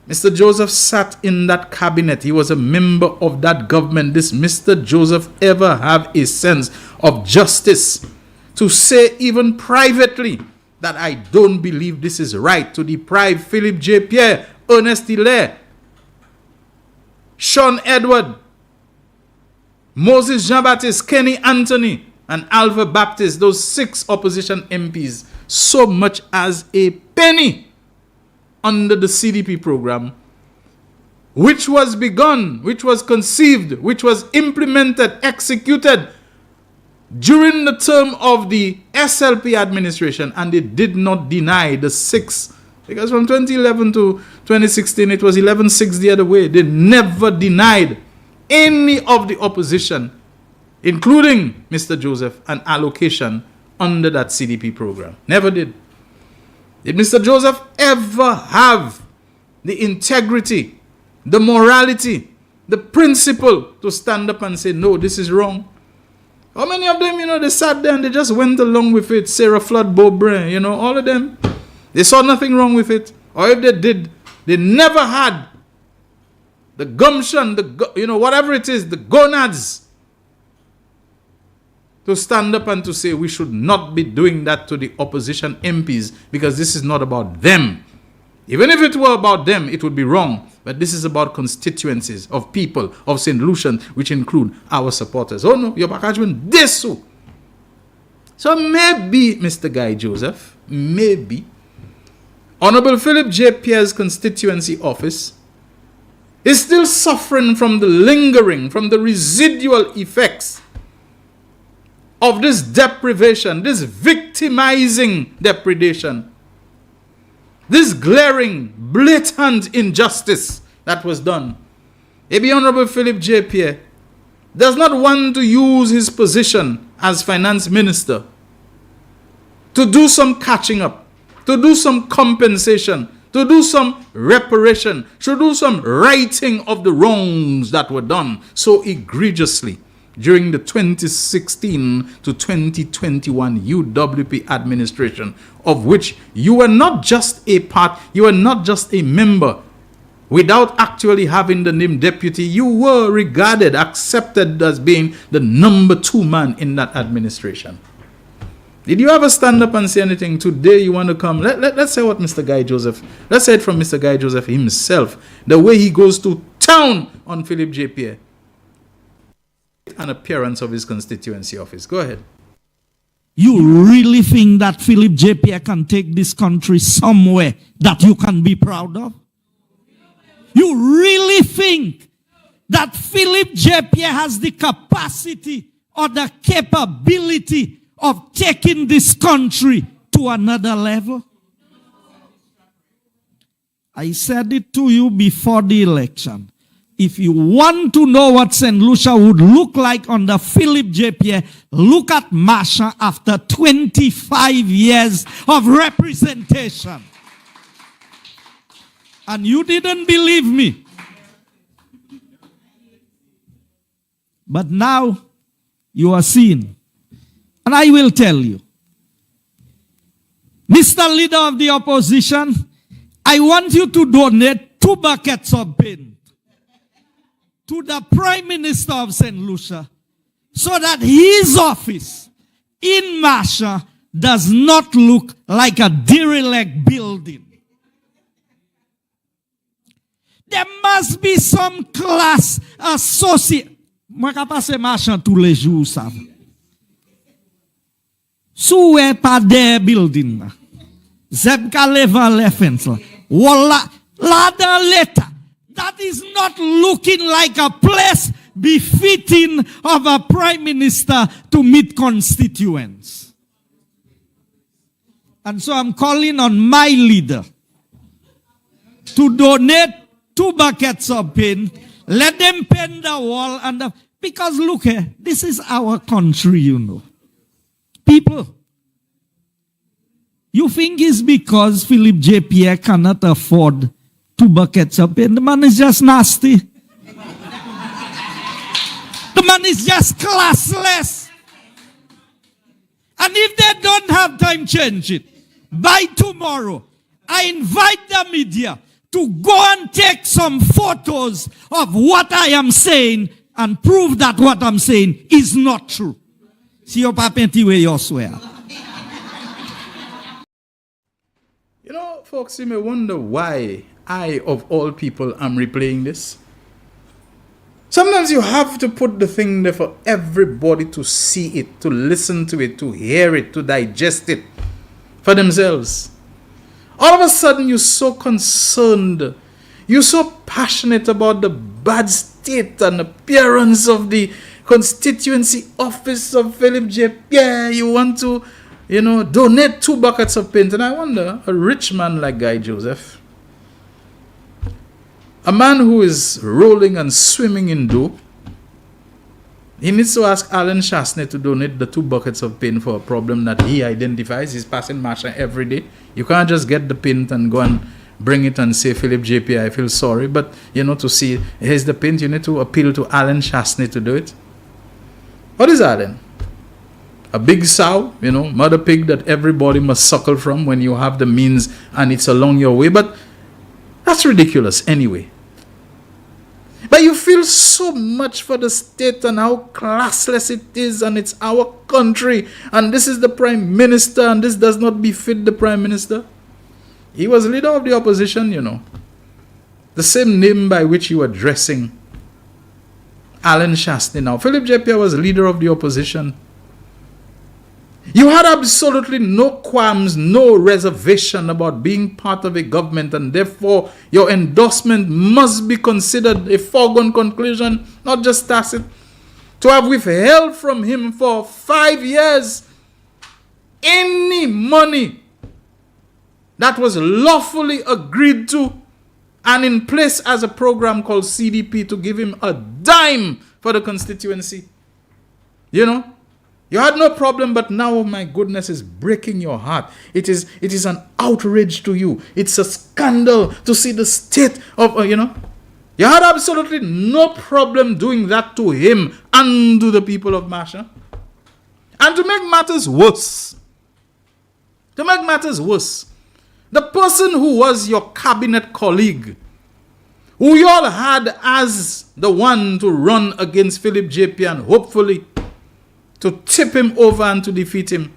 Mr. Joseph sat in that cabinet. He was a member of that government. This Mr. Joseph ever have a sense of justice to say even privately that I don't believe this is right, to deprive Philip J. Pierre, Ernest Hilaire, Sean Edward, Moses Jean-Baptiste, Kenny Anthony, and Alva Baptist, those 6 opposition MPs, so much as a penny under the CDP program, which was begun, which was conceived, which was implemented, executed during the term of the SLP administration, and they did not deny the 6, because from 2011 to 2016, it was 11-6 the other way. They never denied any of the opposition, including Mr. Joseph, an allocation under that CDP program. Never did. Did Mr. Joseph ever have the integrity, the morality, the principle to stand up and say, no, this is wrong? How many of them, they sat there and they just went along with it? Sarah Flood, Bob Bray, all of them. They saw nothing wrong with it. Or if they did, they never had the gumption, whatever it is, the gonads to stand up and to say we should not be doing that to the opposition MPs because this is not about them. Even if it were about them, it would be wrong. But this is about constituencies of people of St. Lucian, which include our supporters. Oh no, your packagement this so. So maybe, Mr. Guy Joseph, maybe Honorable Philip J. Pierre's constituency office is still suffering from the lingering, from the residual effects of this deprivation, this victimizing depredation, this glaring, blatant injustice that was done. Maybe Honorable Philip J. Pierre does not want to use his position as finance minister to do some catching up, to do some compensation, to do some reparation, to do some righting of the wrongs that were done so egregiously during the 2016 to 2021 UWP administration, of which you were not just a part, you were not just a member. Without actually having the name deputy, you were regarded, accepted as being the number 2 man in that administration. Did you ever stand up and say anything? Today you want to come. Let's say what Mr. Guy Joseph, let's say it from Mr. Guy Joseph himself, the way he goes to town on Philip J. Pierre. An appearance of his constituency office. Go ahead. You really think that Philip J. Pierre can take this country somewhere that you can be proud of? You really think that Philip J. Pierre has the capacity or the capability of taking this country to another level? I said it to you before the election. If you want to know what St. Lucia would look like under Philip J. Pierre, look at Marsha after 25 years of representation. And you didn't believe me. But now you are seeing. And I will tell you, Mr. Leader of the Opposition, I want you to donate 2 buckets of paint to the Prime Minister of St. Lucia so that his office in Marsha does not look like a derelict building. There must be some class associate. Moi ka passe Marsha tous les jours, ça. Soué pas des building. Zeb ka levan le fence la. Wala la dans l'état. That is not looking like a place befitting of a prime minister to meet constituents. And so I'm calling on my leader to donate 2 buckets of paint. Let them paint the wall. Because look here, this is our country, you know. People, you think it's because Philip J. Pierre cannot afford 2 buckets of paint? The man is just nasty. The man is just classless. And if they don't have time, change it. By tomorrow, I invite the media to go and take some photos of what I am saying and prove that what I'm saying is not true. Si yo pa penti we yo swear. You know, folks, you may wonder why I, of all people, am replaying this. Sometimes you have to put the thing there for everybody to see it, to listen to it, to hear it, to digest it for themselves. All of a sudden, you're so concerned, you're so passionate about the bad state and appearance of the constituency office of Philip J. Pierre. You want to, donate 2 buckets of paint. And I wonder, a rich man like Guy Joseph, a man who is rolling and swimming in dough, he needs to ask Alan Chasney to donate the 2 buckets of paint for a problem that he identifies. He's passing Marsha every day. You can't just get the paint and go and bring it and say, Philip J. Pierre, I feel sorry. But, to see, here's the paint, you need to appeal to Alan Chasney to do it. What is Alan? A big sow, mother pig that everybody must suckle from when you have the means and it's along your way. But that's ridiculous anyway. But you feel so much for the state and how classless it is, and it's our country, and this is the prime minister, and this does not befit the prime minister. He was leader of the opposition, the same name by which you were addressing Alan Shastney now. Philip J. Pierre was leader of the opposition. You had absolutely no qualms, no reservation about being part of a government, and therefore your endorsement must be considered a foregone conclusion, not just tacit. To have withheld from him for 5 years any money that was lawfully agreed to and in place as a program called CDP to give him a dime for the constituency. You know? You had no problem, but now, oh my goodness, is breaking your heart. It is an outrage to you. It's a scandal to see the state of, You had absolutely no problem doing that to him and to the people of Masha. And to make matters worse, the person who was your cabinet colleague, who you all had as the one to run against Philip J. Pierre and hopefully to tip him over and to defeat him,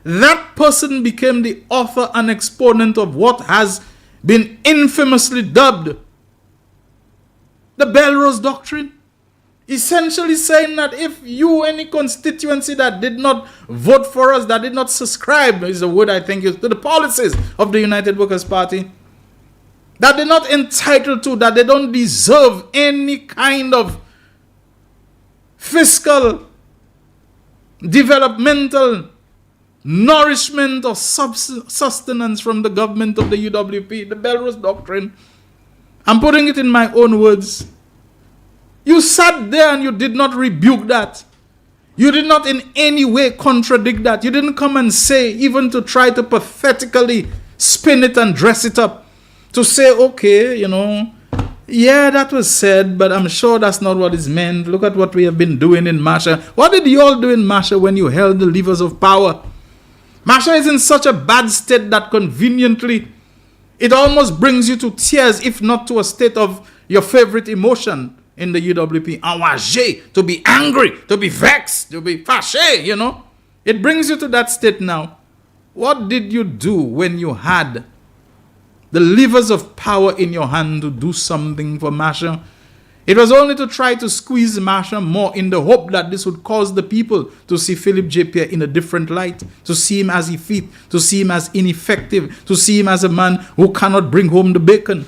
that person became the author and exponent of what has been infamously dubbed the Belrose Doctrine. Essentially saying that if you, any constituency that did not vote for us, that did not subscribe, is the word I think is, to the policies of the United Workers' Party, that they're not entitled to, that they don't deserve any kind of fiscal, developmental nourishment or sustenance from the government of the UWP, the Belrose Doctrine. I'm putting it in my own words. You sat there and you did not rebuke that. You did not in any way contradict that. You didn't come and say, even to try to pathetically spin it and dress it up, to say, okay, yeah, that was said, but I'm sure that's not what is meant. Look at what we have been doing in Masha. What did you all do in Masha when you held the levers of power? Masha is in such a bad state that conveniently it almost brings you to tears, if not to a state of your favorite emotion in the UWP. Enragé, to be angry, to be vexed, to be fâché, It brings you to that state now. What did you do when you had the levers of power in your hand to do something for Masha? It was only to try to squeeze Masha more in the hope that this would cause the people to see Philip J. Pierre in a different light, to see him as effete, to see him as ineffective, to see him as a man who cannot bring home the bacon.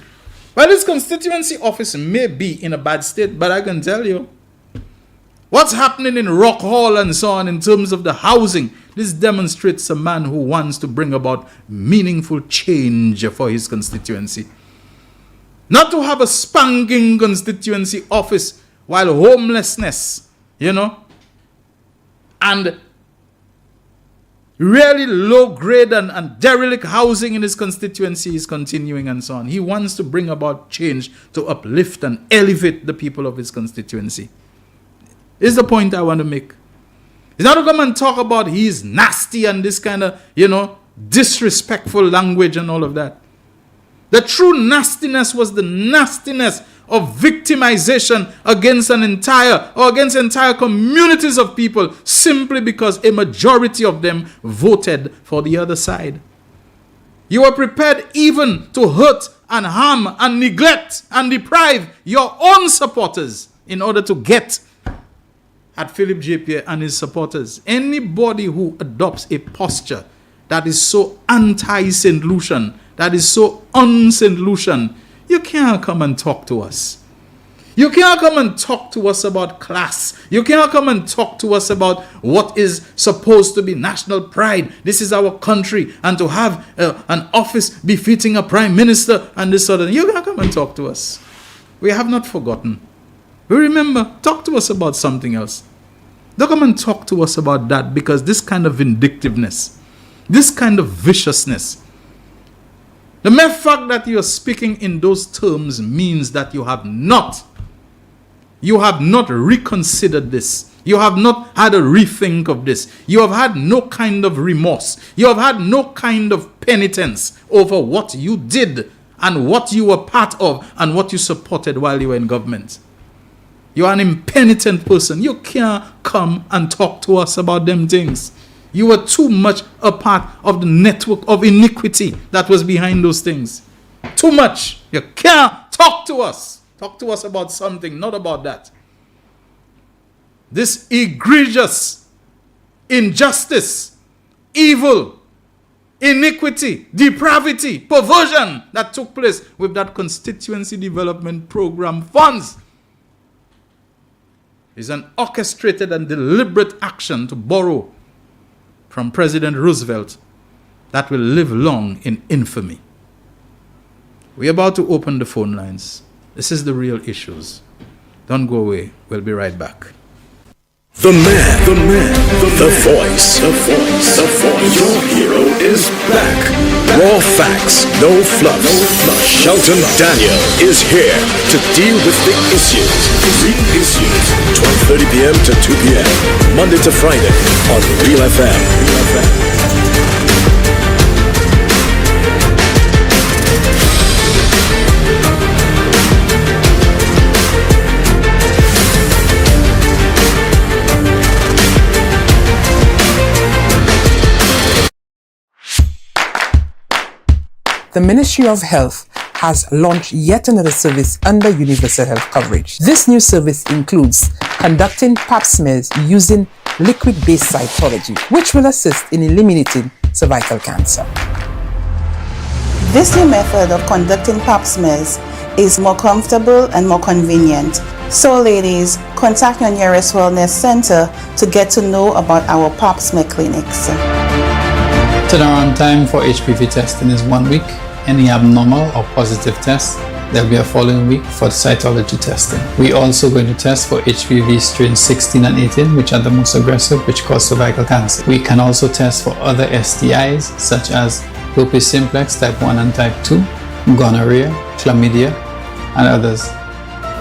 Well, his constituency office may be in a bad state, but I can tell you, what's happening in Rock Hall and so on in terms of the housing, this demonstrates a man who wants to bring about meaningful change for his constituency. Not to have a spanking constituency office while homelessness, and really low grade and derelict housing in his constituency is continuing and so on. He wants to bring about change to uplift and elevate the people of his constituency. This is the point I want to make. It's not to come and talk about he's nasty and this kind of, disrespectful language and all of that. The true nastiness was the nastiness of victimization against entire communities of people simply because a majority of them voted for the other side. You were prepared even to hurt and harm and neglect and deprive your own supporters in order to get at Philip J. Pierre and his supporters. Anybody who adopts a posture that is so anti-St. Lucian, that is so un-St. Lucian, you can't come and talk to us. You can't come and talk to us about class. You can't come and talk to us about what is supposed to be national pride. This is our country, and to have an office befitting a prime minister and this sort of thing. You can't come and talk to us. We have not forgotten. We remember. Talk to us about something else. Don't come and talk to us about that, because this kind of vindictiveness, this kind of viciousness, the mere fact that you are speaking in those terms means that you have not reconsidered this. You have not had a rethink of this. You have had no kind of remorse. You have had no kind of penitence over what you did and what you were part of and what you supported while you were in government. You are an impenitent person. You can't come and talk to us about them things. You were too much a part of the network of iniquity that was behind those things. Too much. You can't Talk to us. Talk to us about something, not about that. This egregious injustice, evil, iniquity, depravity, perversion that took place with that constituency development program funds is an orchestrated and deliberate action to borrow from President Roosevelt that will live long in infamy. We're about to open the phone lines. This is the real issues. Don't go away. We'll be right back. The voice. Your hero is back. Raw facts, no fluff. Shelton Daniel is here to deal with the issues. Real issues. 12:30 p.m. to 2 p.m. Monday to Friday on Real FM. The Ministry of Health has launched yet another service under universal health coverage. This new service includes conducting pap smears using liquid-based cytology, which will assist in eliminating cervical cancer. This new method of conducting pap smears is more comfortable and more convenient. So ladies, contact your nearest wellness center to get to know about our pap smear clinics. Turnaround time for HPV testing is 1 week. Any abnormal or positive test, there will be a following week for cytology testing. We also going to test for HPV strains 16 and 18, which are the most aggressive, which cause cervical cancer. We can also test for other STIs such as herpes simplex type 1 and type 2, gonorrhea, chlamydia, and others.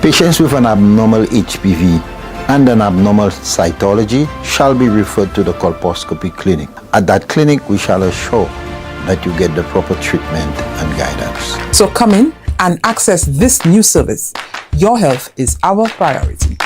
Patients with an abnormal HPV and an abnormal cytology shall be referred to the colposcopy clinic. At that clinic, we shall assure that you get the proper treatment and guidance. So come in and access this new service. Your health is our priority.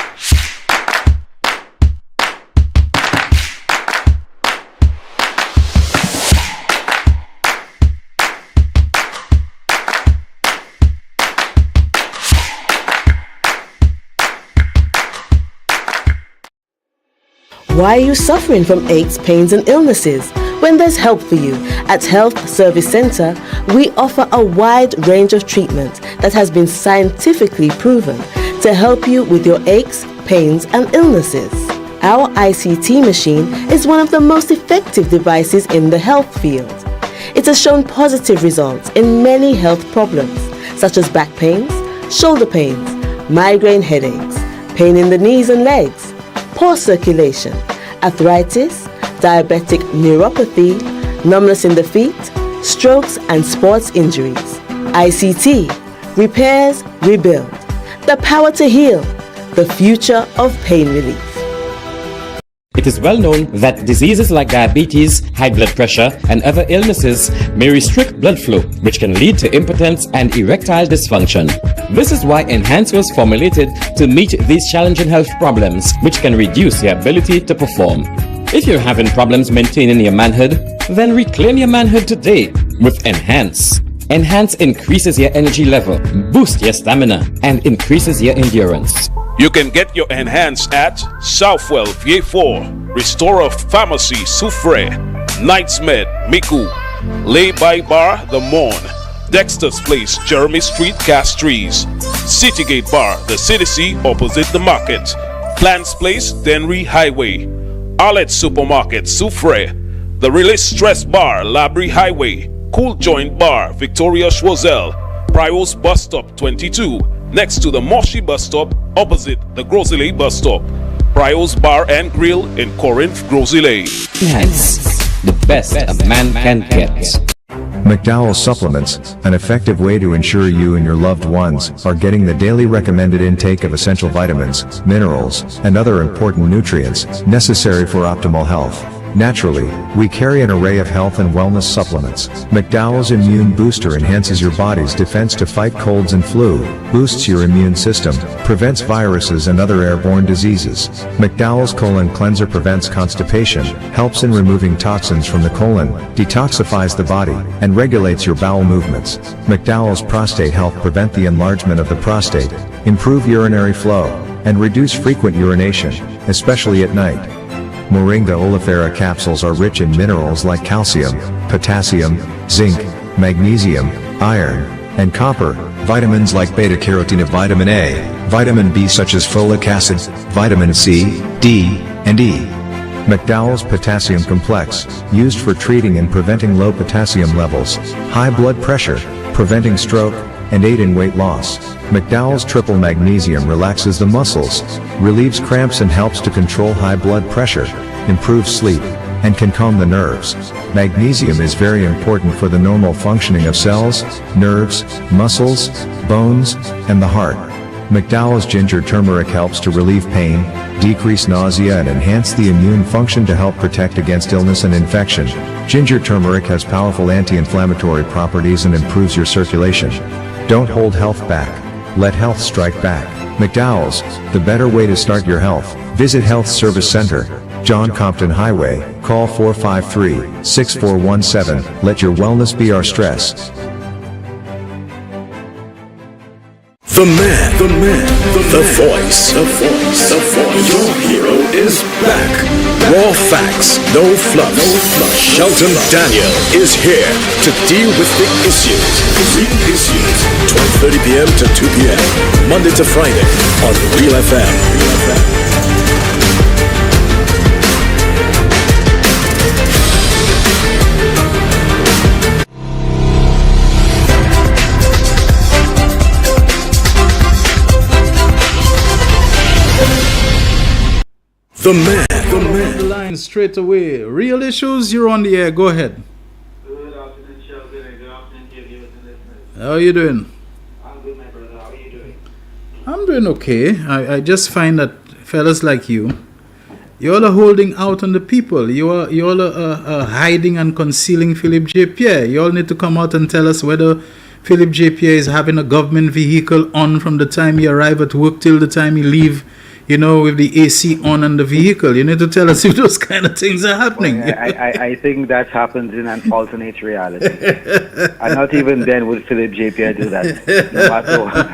Why are you suffering from aches, pains, and illnesses? When there's help for you. At Health Service Center, we offer a wide range of treatment that has been scientifically proven to help you with your aches, pains, and illnesses. Our ICT machine is one of the most effective devices in the health field. It has shown positive results in many health problems, such as back pains, shoulder pains, migraine headaches, pain in the knees and legs, poor circulation, arthritis, diabetic neuropathy, numbness in the feet, strokes and sports injuries. ICT, repairs, rebuild, the power to heal, the future of pain relief. It is well known that diseases like diabetes, high blood pressure, and other illnesses may restrict blood flow, which can lead to impotence and erectile dysfunction. This is why Enhance was formulated to meet these challenging health problems, which can reduce your ability to perform. If you're having problems maintaining your manhood, then reclaim your manhood today with Enhance. Enhance increases your energy level, boosts your stamina, and increases your endurance. You can get your Enhance at Southwell VA4, Restorer Pharmacy Soufre, Knights Med Miku, Lay by Bar The Morn, Dexter's Place Jeremy Street Castries, Citygate Bar The City opposite the market, Plants Place Denry Highway, Arlette Supermarket Soufre, The Release Stress Bar Labrie Highway, Cool Joint Bar Victoria Schwazel, Prios Bus Stop 22, next to the Moshi Bus Stop opposite the Grosile Bus Stop, Prios Bar and Grill in Corinth, Grosile. Enhance, the best a man can get. McDowell Supplements, an effective way to ensure you and your loved ones are getting the daily recommended intake of essential vitamins, minerals, and other important nutrients necessary for optimal health. Naturally, we carry an array of health and wellness supplements. McDowell's Immune Booster enhances your body's defense to fight colds and flu, boosts your immune system, prevents viruses and other airborne diseases. McDowell's Colon Cleanser prevents constipation, helps in removing toxins from the colon, detoxifies the body, and regulates your bowel movements. McDowell's Prostate Health prevent the enlargement of the prostate, improve urinary flow, and reduce frequent urination, especially at night. Moringa oleifera capsules are rich in minerals like calcium, potassium, zinc, magnesium, iron, and copper, vitamins like beta-carotene, vitamin A, vitamin B such as folic acid, vitamin C, D, and E. McDowell's Potassium Complex, used for treating and preventing low potassium levels, high blood pressure, preventing stroke, and aid in weight loss. McDowell's Triple Magnesium relaxes the muscles, relieves cramps and helps to control high blood pressure, improves sleep, and can calm the nerves. Magnesium is very important for the normal functioning of cells, nerves, muscles, bones, and the heart. McDowell's Ginger Turmeric helps to relieve pain, decrease nausea and enhance the immune function to help protect against illness and infection. Ginger turmeric has powerful anti-inflammatory properties and improves your circulation. Don't hold health back. Let health strike back. McDowell's, the better way to start your health. Visit Health Service Center, John Compton Highway, call 453-6417. Let your wellness be our stress. The man, the voice. Your hero is back. Raw facts, no fluff. Shelton Daniel is here to deal with the issues. 12:30 p.m. to 2 p.m. Monday to Friday on Real FM. The man. The line straight away. Real issues, you're on the air. Go ahead. Good afternoon, Shelton, and good afternoon to your viewers and listeners. How are you doing? I'm good, my brother. How are you doing? I'm doing okay. I just find that fellas like you all are holding out on the people. You all are hiding and concealing Philip J. Pierre. You all need to come out and tell us whether Philip J. Pierre is having a government vehicle on from the time he arrive at work till the time he leave. With the AC on and the vehicle. You need to tell us if those kind of things are happening. Well, I think that happens in an alternate reality. And not even then would Philip J. Pierre do that. No matter what.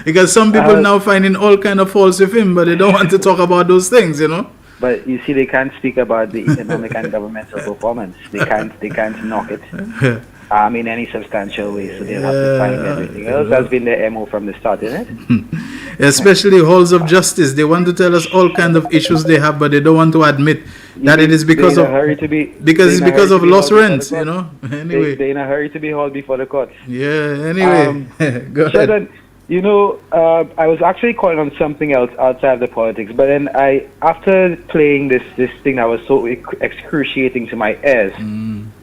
Because some people now finding all kind of faults with him, but they don't want to talk about those things, But you see, they can't speak about the economic and governmental performance. They can't knock it. In any substantial way, so they'll have to find everything else. That's been their MO from the start, isn't it? Especially halls of justice. They want to tell us all kinds of issues they have, but they don't want to admit that it is because of lost rents, Anyway, they're in a hurry to be hauled before the court. Yeah. Anyway, go ahead. I was actually calling on something else outside of the politics, but then after playing this thing that was so excruciating to my ears,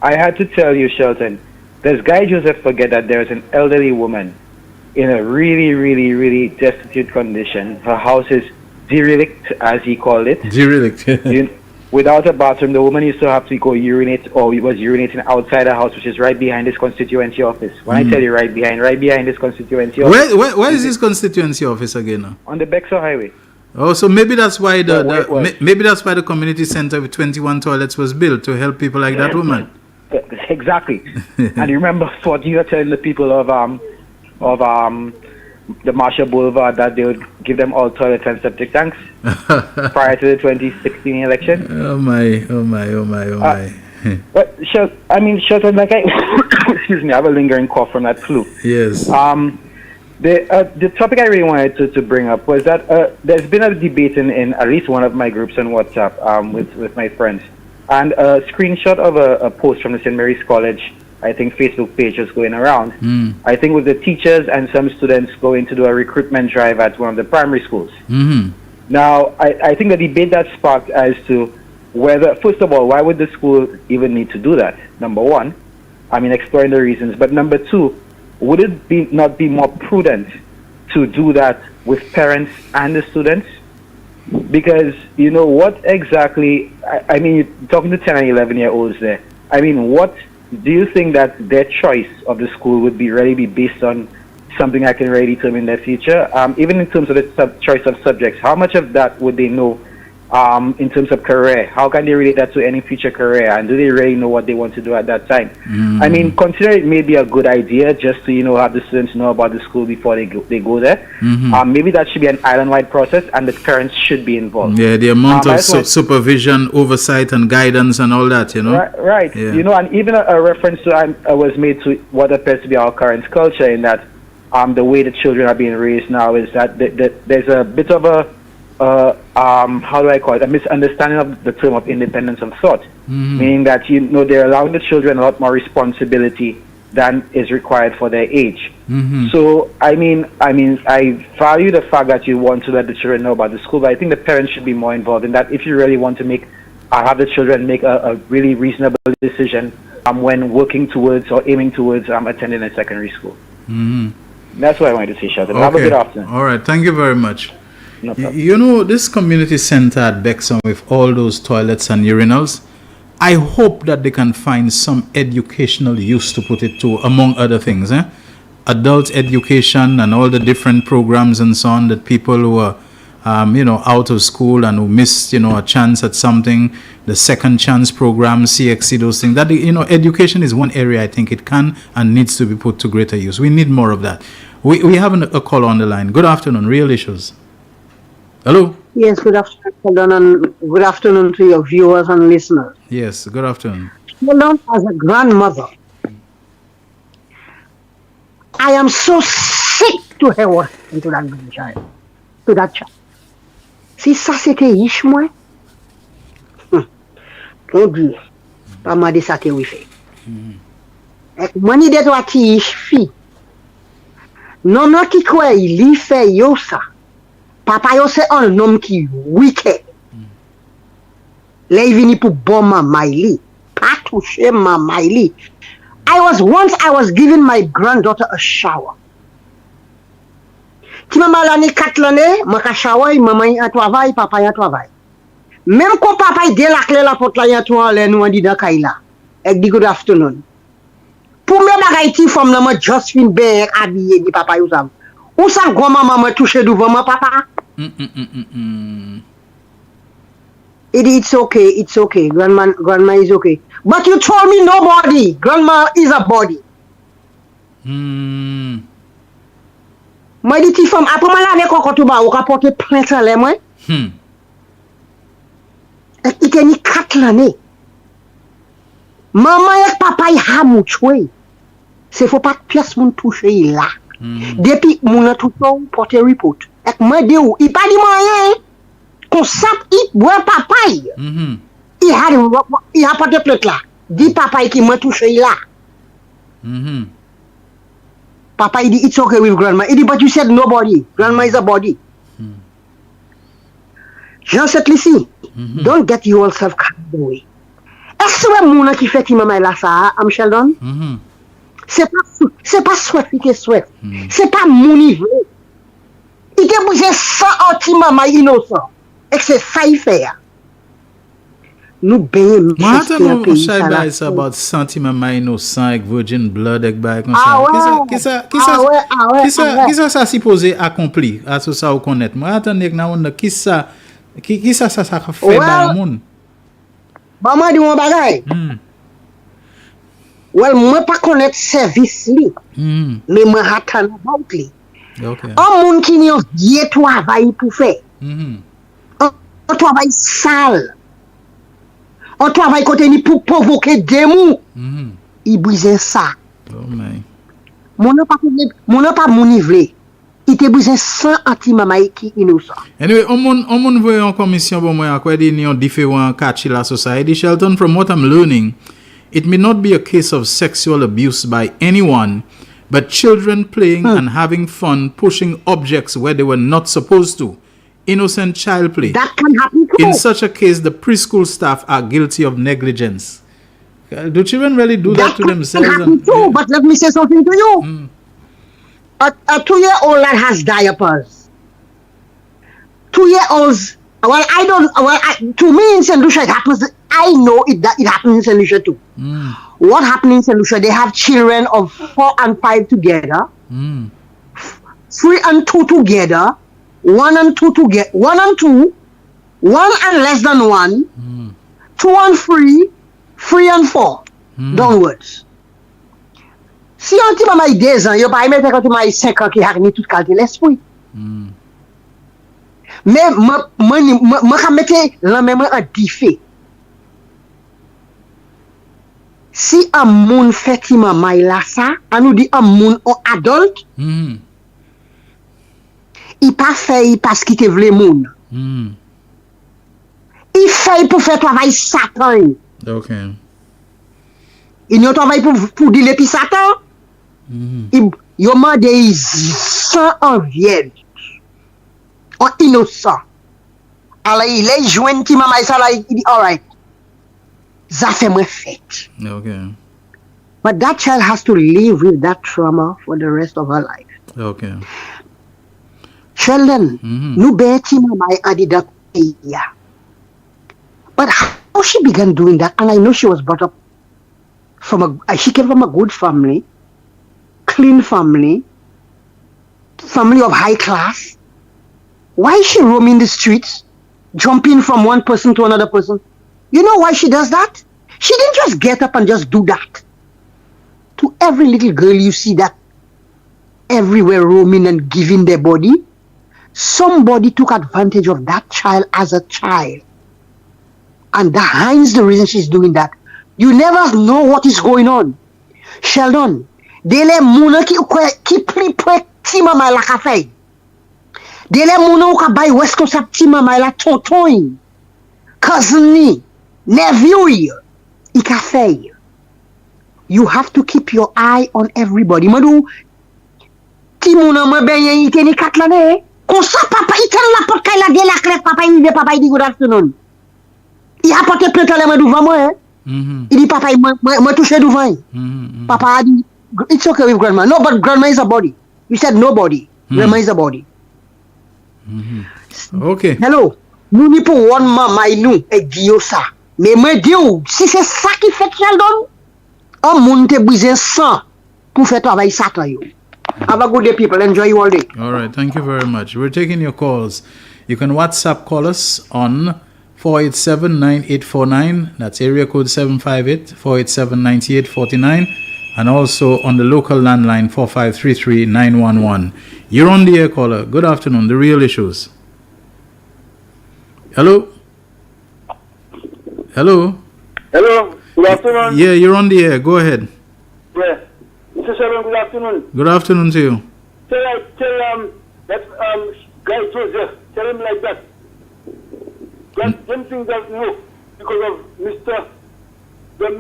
I had to tell you, Shelton, does Guy Joseph forget that there's an elderly woman in a really, really, really destitute condition? Her house is derelict, as he called it. Derelict. Without a bathroom, the woman used to have to go urinate, or was urinating outside the house, which is right behind his constituency office. When I tell you right behind his constituency office. Where is his constituency office again now? On the Bexar Highway. Oh, so maybe that's why maybe that's why the community center with 21 toilets was built, to help people like that woman. Exactly. And you remember what you were telling the people of the Marshall Boulevard, that they would give them all toilets and septic tanks prior to the 2016 election. Oh my. But Shelton, excuse me, I have a lingering cough from that flu. Yes. The topic I really wanted to bring up was that there's been a debate in at least one of my groups on WhatsApp with my friends, and a screenshot of a post from the St. Mary's College, I think, Facebook page was going around. I think with the teachers and some students going to do a recruitment drive at one of the primary schools. Now, I think the debate that sparked as to whether, first of all, why would the school even need to do that? Number one, exploring the reasons. But number two, would it not be more prudent to do that with parents and the students? Because, you know, what exactly, I mean, you're talking to 10 and 11-year-olds there. I mean, what do you think that their choice of the school would really be based on something that can really determine their future? Even in terms of the choice of subjects, how much of that would they know in terms of career? How can they relate that to any future career? And do they really know what they want to do at that time? I mean, consider it may be a good idea just to, you know, have the students know about the school before they go there. Maybe that should be an island-wide process, and the parents should be involved. Yeah, the amount of supervision, oversight, and guidance, and all that, you know. Right. Yeah. You know, and even a reference to was made to what appears to be our current culture, in that the way the children are being raised now is that there's a bit of a how do I call it, a misunderstanding of the term of independence of thought, meaning that, you know, they're allowing the children a lot more responsibility than is required for their age. So I mean, I value the fact that you want to let the children know about the school, but I think the parents should be more involved in that if you really want to have the children make a really reasonable decision when working towards or aiming towards attending a secondary school. That's what I wanted to say, Shelton. Have a good afternoon. All right, thank you very much. No problem. You know, this community center at Bexham with all those toilets and urinals, I hope that they can find some educational use to put it to, among other things. Adult education and all the different programs and so on that people who are, you know, out of school and who missed, you know, a chance at something, the second chance program, CXC, those things. That, you know, education is one area I think it can and needs to be put to greater use. We need more of that. We have a call on the line. Good afternoon, Real Issues. Hello? Yes, good afternoon, and good afternoon to your viewers and listeners. Yes, good afternoon. Shelton, as a grandmother, I am so sick to hear what happened to that grandchild, to that child. Si ça c'était ish moi, mon Dieu, pas m'a dit ça que oui fait. Et mani de toi ti ish fi, non non qui quoi il fait yo ça. Papa yo c'est un homme qui wicked. Là il vini pour bon maman li, pas toucher maman li. I was giving my granddaughter a shower. Ti maman l'année 4 l'année, ma ka shower, maman y a travail, papa y a travail. Même quand papa y de la clé la porte là y a toi là nous dit dans kaila. Ek di good afternoon. Pour me bagay ti femme là moi just fin ben habillé di papa yo ça. Ou ça grand maman me toucher devant mon papa? It's okay. Grandma is okay. But you told me nobody. Grandma is a body. Moi dit ti femme après moi avec encore tout ba ou ka porter plainte là moi. Et il ni 4 l'année. Maman et papa y a mouchoué. C'est faut pas pièce moun toucher là. Depuis moun tout porter report. Et moi de ou il pas dit moyen. Qu'on sap il boit papaye. Il a porté plainte là. Dit papaye qui m'a touché là. Papa il dit it's okay with grandma. Il dit but you said nobody. Grandma is a body. Jean cette ici. Don't get yourself carried away. Est-ce que moun qui fait ti maman là ça am Sheldon? C'est pas souhait qui est souhait. C'est pas mon niveau. Il te bougé sans anti maman innocent. Et c'est ça il fait. Nous baigner. Moi attends shy guy is about sentiment innocent avec virgin blood avec bail comme ça. Qui ça supposé accompli à ce ça ou connaître. Moi attendez que na qui ça fait dans le monde. Ba moi di mon bagay. Well, moi pas connaître service li. Mais moi attend about li. Okay. Un monde qui n'y a bien travail pour faire. Un travail sale. Un travail côté ni pour provoquer des mous. Il brise ça. Oh my. Mon n'a pas mon niveau. Il te brise 100 anti-mamaï qui innocent. Anyway, on voit en commission pour moi à quoi des différents catch la society. Shelton, from what I'm learning, it may not be a case of sexual abuse by anyone, but children playing and having fun, pushing objects where they were not supposed to. Innocent child play. That can happen too. In such a case, the preschool staff are guilty of negligence. Do children really do that to themselves? That can happen too, but let me say something to you. A 2-year-old that has diapers. 2-year-olds Well, I don't. Well, to me in St. Lucia, it happens. I know that it happens in St. Lucia too. What happened in St. Lucia? They have children of 4 and 5 together, 3 and 2 together, 1 and 2 together, 1 and 2, 1 and less than 1, 2 and 3, 3 and 4 downwards. Si on ti mamay 10 ans, yo pa mette quand mamay 5 ans qui a ni tout qualité l'esprit. Mais moi ka mette la même en diffé. Si un moun fait ti mamay la ça, on nous dit un moun en adulte, il pas fait parce qu'il te vle moun. Il fait pour faire travail Satan. OK. Il n'y a travail pour dire les Satan. Il y a des sans en vierge, en innocent. Alors il est joint qui maman ça là, il dit alright, ça fait moi fête. Okay. But that child has to live with that trauma for the rest of her life. Okay. Sheldon, nous beti maman a dit that yeah. But how she began doing that, and I know she was brought up she came from a good family. Clean family of high class. Why is she roaming the streets, jumping from one person to another person? You know why she does that? She didn't just get up and just do that. To every little girl you see that everywhere roaming and giving their body, somebody took advantage of that child as a child. And that's the reason she's doing that. You never know what is going on. Sheldon, dele moun ki pli pre ti mamay la ka fay. Dele moun ou ka bay west ko sa ti mamay la tonton, cousin ni, nephew I ka fay. You have to keep your eye on everybody. Madou, ti moun an mwen benyen ite ni 4 l'année. Kon sa papa iten la pot kay la de la clef papa il papa di good afternoon. Il a porté plainte à la main devant moi. Il dit papa moi touché devant. Papa a dit it's okay with grandma. No, but grandma is a body. You said nobody. Grandma is a body. Okay. Hello. Nous ni pour one mama nous et Dio ça. Mais moi Dio, si c'est ça qui fait Sheldon, on monte brisé sang pour faire travail Satan yo. Have a good day, people. Enjoy you all day. All right. Thank you very much. We're taking your calls. You can WhatsApp call us on 487-9849. That's area code 758-487-9849. And also on the local landline 4533-911. You're on the air, caller. Good afternoon. The real issues. Hello? Hello? Hello. Good afternoon. Yeah, you're on the air. Go ahead. Yeah. Mr. Shelton, good afternoon. Good afternoon to you. Tell that guy Joseph, tell him like that. Them things that no, because of the Prime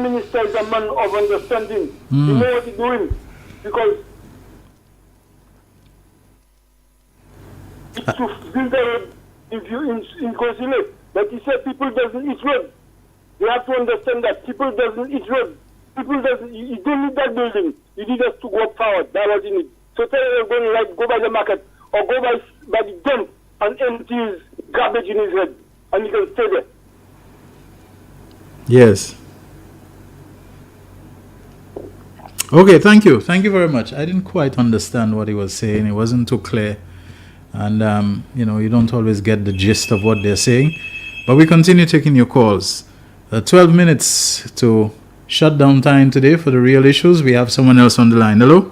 Minister is a man of understanding. He knows what he's doing. Because it's to build a road if you inconsolate. But he said people doesn't eat road. You have to understand that people doesn't eat road. People doesn't, you don't need that building. You need us to go forward. That's what you need. So tell him going like go by the market or go by the dump and empty his garbage in his head, and you can stay there. Yes. Okay, thank you. Thank you very much. I didn't quite understand what he was saying. It wasn't too clear. And, you don't always get the gist of what they're saying. But we continue taking your calls. 12 minutes to shut down time today for the real issues. We have someone else on the line. Hello?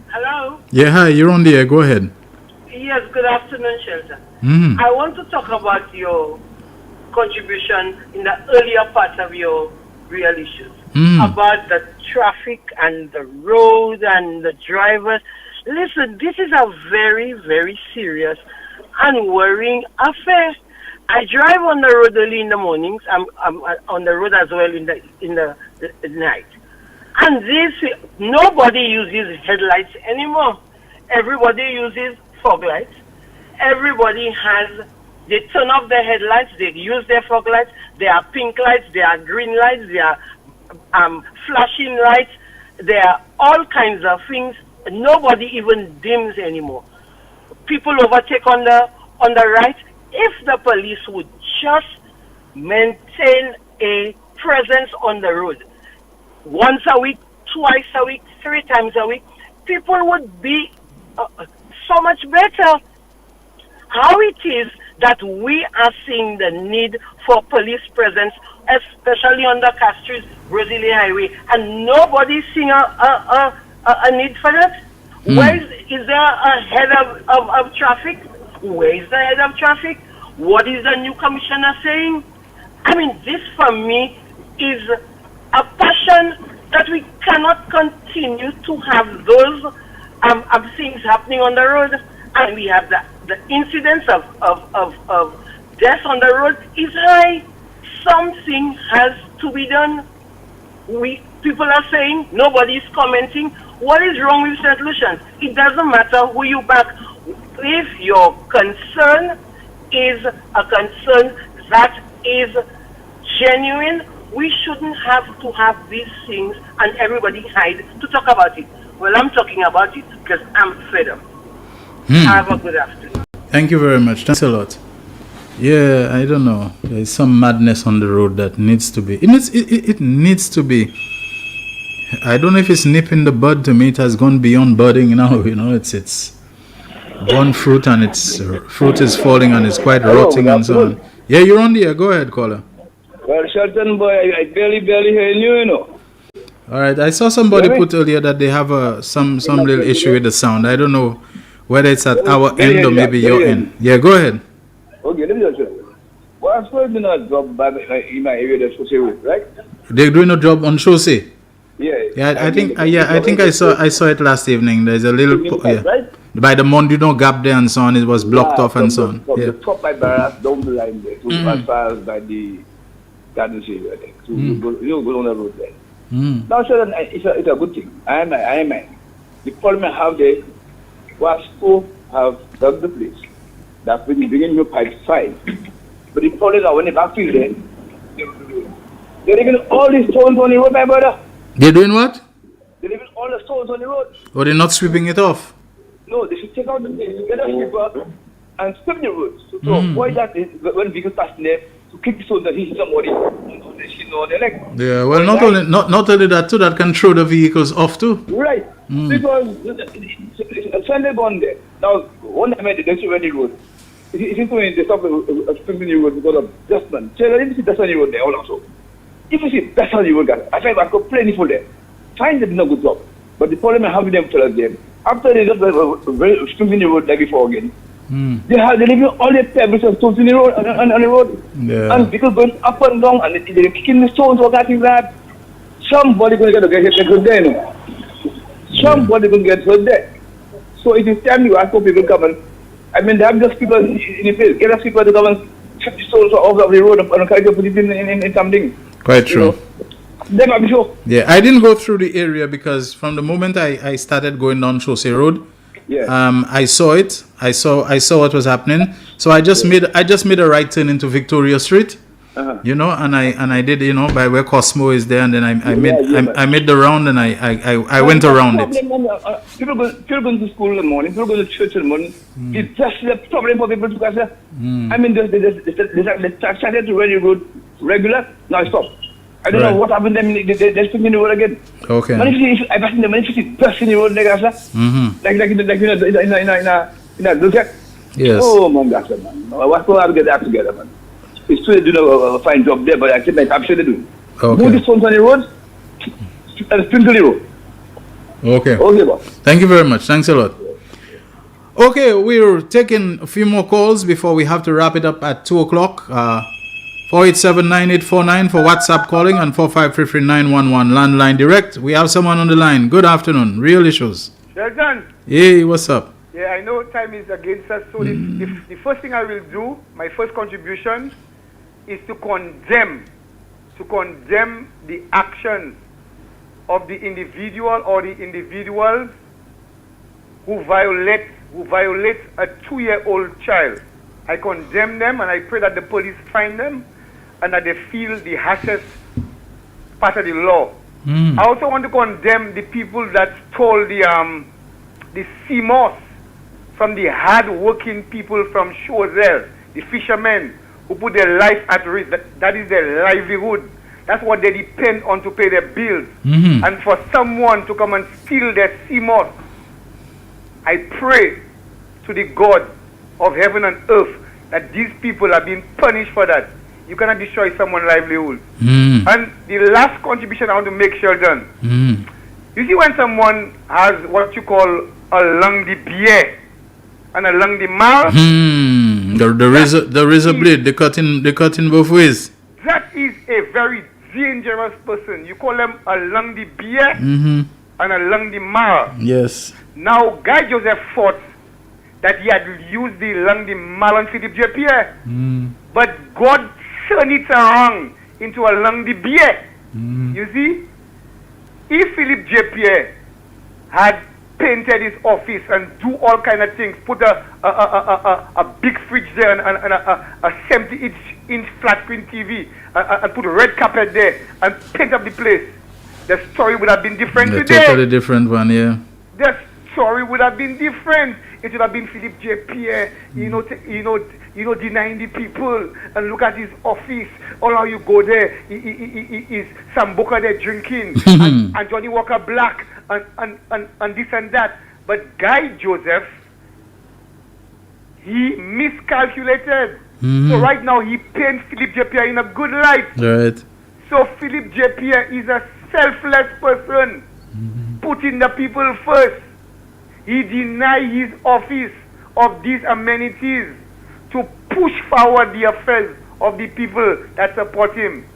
Hello? Yeah, hi. You're on the air. Go ahead. Yes, good afternoon, Shelton. I want to talk about your contribution in the earlier part of your real issues about the traffic and the road and the drivers. Listen, this is a very, very serious and worrying affair. I drive on the road early in the mornings. I'm on the road as well in the night. And nobody uses headlights anymore. Everybody uses fog lights. Everybody they turn off their headlights, they use their fog lights, there are pink lights, there are green lights, there are flashing lights, there are all kinds of things. Nobody even dims anymore. People overtake on the on the right, if the police would just maintain a presence on the road, once a week, twice a week, 3 times a week, people would be so much better. How it is that we are seeing the need for police presence, especially on the Castries Brazilian Highway, and nobody's seeing a need for that? Where is there a head of traffic? Where is the head of traffic? What is the new commissioner saying? I mean, this for me is a passion that we cannot continue to have those things happening on the road, and we have the incidence of death on the road is high. Something has to be done. People are saying, nobody is commenting. What is wrong with St. Lucians? It doesn't matter who you back. If your concern is a concern that is genuine, we shouldn't have to have these things and everybody hide to talk about it. Well, I'm talking about it because I'm fed up. Have a good afternoon. Thank you very much. Thanks a lot. Yeah, I don't know. There's some madness on the road that needs to be. It needs to be. I don't know if it's nip in the bud. To me, it has gone beyond budding now. You know, it's born fruit and its fruit is falling and it's quite rotting and so on. Yeah, you're on the air. Go ahead, caller. Well, Shelton boy, I barely hear you, you know. All right, I saw somebody put earlier that they have some little issue with the sound. I don't know whether it's at our end or maybe your end. Yeah, go ahead. Okay, let me just say. Well, I'm supposed to do a job in my area that's Chaussee Road, right? They're doing a job on Chaussee. Yeah. Yeah, I think I saw it last evening. There's a little by the Mondino gap there and so on. It was blocked off and so on. From the top by Barras down the line there to as far as by the garden area there. So you go on the road there. Now, so it's a good thing. I am. The problem I have there was to have dug the place. That's when you begin your pipe fine. But the problem is that when they backfill there, they're leaving all these stones on the road, my brother. They're doing what? They're leaving all the stones on the road. Or they're not sweeping it off? No, they should take out the place, get a sweeper and sweep the roads. So avoid that when vehicles pass there to kick the stones and hit somebody on the shin or the leg. Yeah, well, not only that too, that can throw the vehicles off too. Right. Because Sunday gone there. Now, one time I did the road. It is going to stop the road because of adjustment. So I didn't see that's on the road there also. If you see that's on the road, guys, I find I could play for them. Find them no good job. But the problem I have with them fellas them, after they just sprinkling the road like before again, they're leaving all the pebbles and stones in the road on the road. Yeah. And people going up and down and they're kicking the stones or that like somebody going to get hurt there, you know. Somebody going to get hurt there. So it is time you ask for people come and I mean, they have just people in the place. Get us people to come and check the souls off the road and try to put it in something. Quite true. They might be sure. Yeah, I didn't go through the area because from the moment I started going down Chaussee Road, I saw it. I saw what was happening. So I just made a right turn into Victoria Street. You know, and I did, you know, by where Cosmo is there, and then I made the round and I went around it. People go to school in the morning, people go to church in the morning. It's just a problem for people to go there. I mean, they started to run the road regular, now stop. I don't know what happened to them, they're speaking the road again. Okay. I pass in the money, see dust in the road, like in a look. Yes. Oh, my gosh, man. What's going to get that together, man? It's true they do a fine job there, but I think I'm sure they do. Okay. Move the stones on the road and sprinkle the road. Okay. Okay, boss. Thank you very much. Thanks a lot. Okay, we're taking a few more calls before we have to wrap it up at 2 o'clock. 487-9849 for WhatsApp calling and 4533911 landline direct. We have someone on the line. Good afternoon. Real Issues. Shelton. Hey, what's up? Yeah, I know time is against us, so the first thing I will do, my first contribution, is to condemn the actions of the individual or the individuals who violate a 2-year-old child. I condemn them and I pray that the police find them and that they feel the harshest part of the law. I also want to condemn the people that stole the CMOS from the hard-working people from Choiseul, the fishermen who put their life at risk. That is their livelihood. That's what they depend on to pay their bills. And for someone to come and steal their CMOS, I pray to the God of heaven and earth that these people are being punished for that. You cannot destroy someone's livelihood. And the last contribution I want to make, Sheldon, you see when someone has what you call a lung de biais and a lung de mal, the razor blade, they cut in both ways. That is a very dangerous person. You call them a lung de biais and a lung de mal. Yes. Now, Guy Joseph thought that he had used the lung de mal on Philippe J. Pierre, but God turned it around into a lung de biais. You see, if Philippe J. Pierre had painted his office and do all kind of things, put a big fridge there and a 70-inch flat screen TV and put a red carpet there and paint up the place, the story would have been different today. Totally different one, yeah. The story would have been different. It would have been Philippe J. Pierre, denying the people, and look at his office. All how you go there is Sambuca there drinking, and Johnny Walker Black, and this and that. But Guy Joseph, he miscalculated. So right now he paints Philippe J. Pierre in a good light. Right. So Philippe J. Pierre is a selfless person, putting the people first. He denied his office of these amenities to push forward the affairs of the people that support him.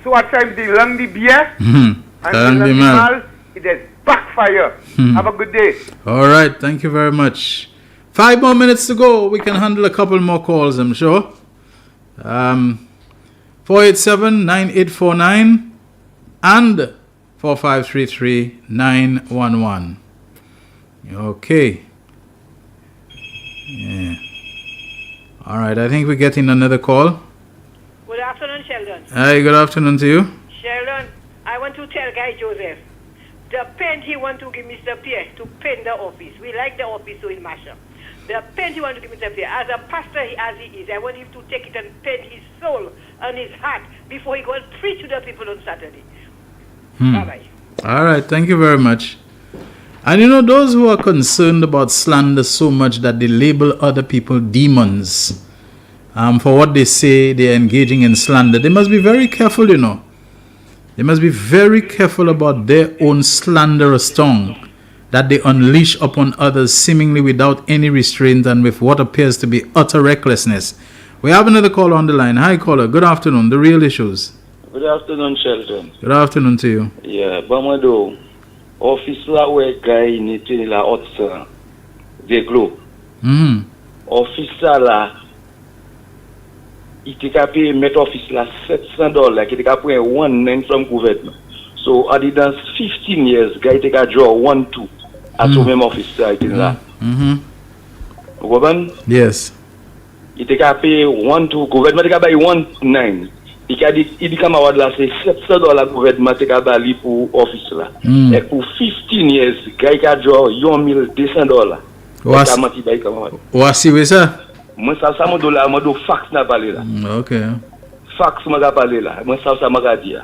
So at times they lung the beer and they lung the mal, it has backfire. Have a good day. All right, thank you very much. 5 more minutes to go. We can handle a couple more calls, I'm sure. 487-9849 and 4533-911. Okay. Yeah. All right, I think we're getting another call. Good afternoon, Sheldon. Hi, good afternoon to you. Sheldon, I want to tell Guy Joseph, the paint he want to give Mr. Pierre to paint the office. We like the office, so in Masha. The paint he want to give Mr. Pierre, as a pastor as he is, I want him to take it and paint his soul and his heart before he go and preach to the people on Saturday. Bye-bye. All right, thank you very much. And you know, those who are concerned about slander so much that they label other people demons for what they say they are engaging in slander, they must be very careful, you know. They must be very careful about their own slanderous tongue that they unleash upon others seemingly without any restraint and with what appears to be utter recklessness. We have another caller on the line. Hi, caller. Good afternoon. The Real Issues. Good afternoon, Shelton. Good afternoon to you. Yeah, Bamado. Office la we guy ni te la otsa de glo. Office la ite ka pay met office la $700 ki te ka pay 1 from government. So at the dance 15 years guy te ka draw 1-2 at the même office ite la. Yes. Ite ka pay 1-2 government te ka buy 1-9. Il become a là c'est $700 gouvernement te ka bali pour office là. Et pour 15 years, gars ka draw $1,200. Wasi we ça? Moi ça mon dollar, moi do fax na parler là. Okay. Fax moi ka parler là. Moi ça m'a dit.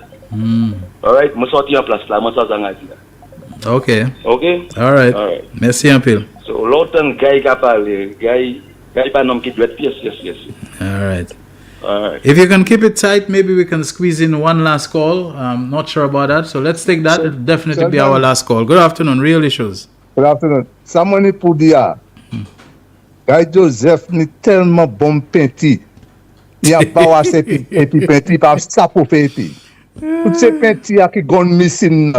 All right, moi sorti en place là, moi ça nga dit. Okay. Okay? All right. Merci un peu. So l'autre gars ka parler, gars pas nom qui doit être yes. All right. If you can keep it tight, maybe we can squeeze in one last call. I'm not sure about that. So let's take that. It'll definitely be our last call. Good afternoon, Real Issues. Good afternoon. Someone pour dire, Guy Joseph ni tellement bon peinti. Il a pas assez peinti par ça pour peinti. Toutes ces peinti qui gone missing.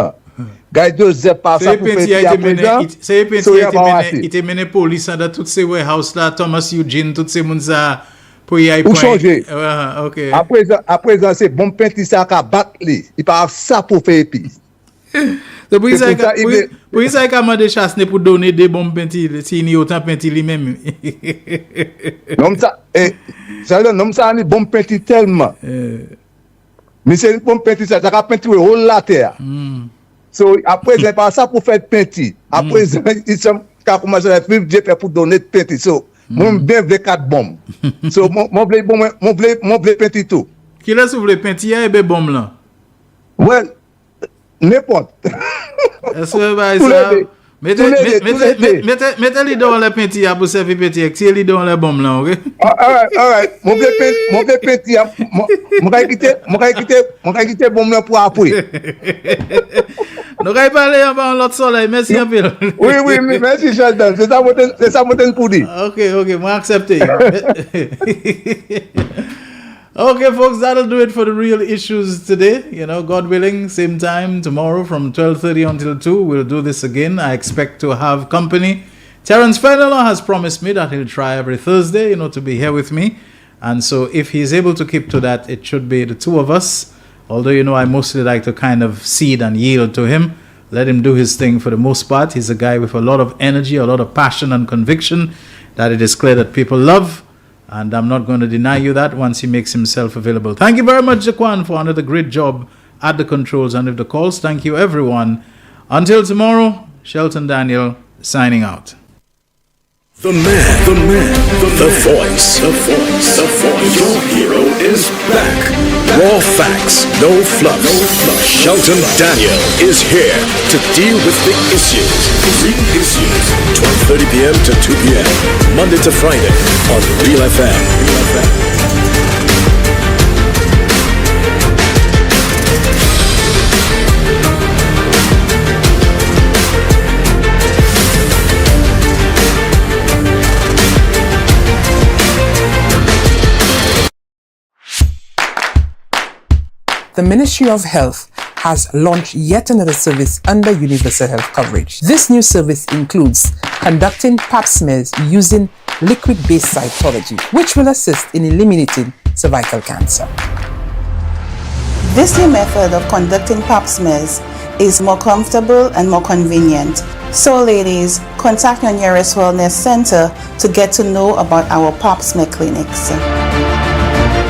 Guy Joseph pas ça pour peinti à présent. C'est peinti il te mené police dans toutes ces warehouse là, Thomas Eugene, toutes ces monde ça. Pour y aller pour changer. OK. À présent c'est bon peinti ça ka battre lui. Il pas ça pour faire épi. So pour ça ka mande chasse pour donner des bons peinti si ni autant peinti lui-même. Non ça ça non ça ni bon peinti tellement. Mais c'est bon peinti ça ka peinti whole la terre. So après c'est pas ça pour faire peinti. Après ka komanse la priv je pe pou donet penti. So, mwen ben vle 4 bom. So, mwen vle penti tou. Ki les ou vle penti ya ebe bom lan? Well, n'importe. Est-ce ba sa? Mette li don le penti ya pou servi penti ya. Si li don le bom lan, ok? Alright. Mwen vle penti ya. Mwen kay kite bom lan pou apwe. Nou kay pale yon ba an lot soleil. Merci un peu. Oui, merci Shelton. C'est ça mwen ten pou di. Ok, mwen aksepte. Okay, folks, that'll do it for the real issues today. You know, God willing, same time tomorrow from 12:30 until 2. We'll do this again. I expect to have company. Terence Fenelon has promised me that he'll try every Thursday, to be here with me. And so if he's able to keep to that, it should be the two of us. Although, I mostly like to kind of cede and yield to him. Let him do his thing for the most part. He's a guy with a lot of energy, a lot of passion and conviction that it is clear that people love. And I'm not going to deny you that once he makes himself available. Thank you very much, Jaquan, for another great job at the controls and with the calls. Thank you, everyone. Until tomorrow, Shelton Daniel signing out. The voice. Your hero is back. Raw facts, no fluff. Shelton Daniel is here to deal with the issues. Real issues. 12:30 p.m. to 2 p.m. Monday to Friday on Real FM. The Ministry of Health has launched yet another service under universal health coverage. This new service includes conducting pap smears using liquid-based cytology, which will assist in eliminating cervical cancer. This new method of conducting pap smears is more comfortable and more convenient. So ladies, contact your nearest wellness center to get to know about our pap smear clinics.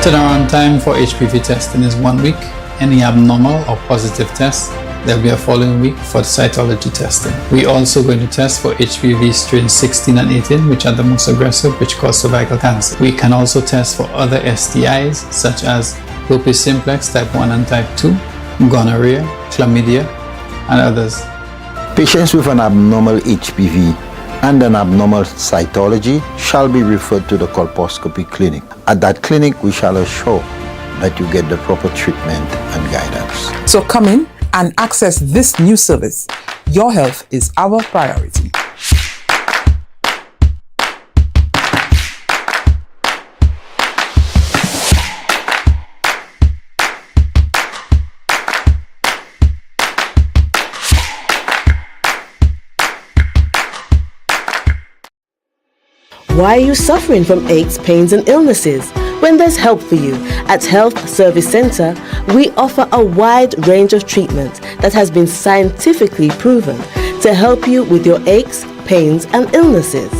Turnaround time for HPV testing is 1 week. Any abnormal or positive test, there will be a following week for the cytology testing. We also going to test for HPV strains 16 and 18, which are the most aggressive, which cause cervical cancer. We can also test for other STIs, such as herpes simplex type 1 and type 2, gonorrhea, chlamydia, and others. Patients with an abnormal HPV and an abnormal cytology shall be referred to the colposcopy clinic. At that clinic, we shall assure that you get the proper treatment and guidance. So come in and access this new service. Your health is our priority. Why are you suffering from aches, pains, and illnesses? When there's help for you. At Health Service Center, we offer a wide range of treatment that has been scientifically proven to help you with your aches, pains, and illnesses.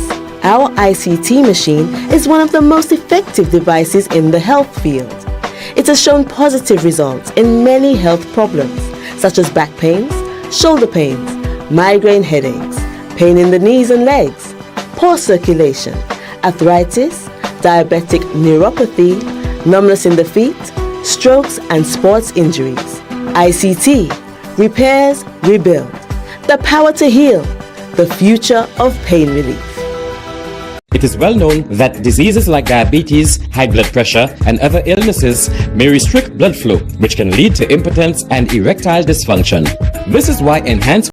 Our ICT machine is one of the most effective devices in the health field. It has shown positive results in many health problems, such as back pains, shoulder pains, migraine headaches, pain in the knees and legs, poor circulation, arthritis, diabetic neuropathy, numbness in the feet, strokes and sports injuries. ICT, repairs, rebuild. The power to heal, the future of pain relief. It is well known that diseases like diabetes, high blood pressure, and other illnesses may restrict blood flow, which can lead to impotence and erectile dysfunction. This is why enhanced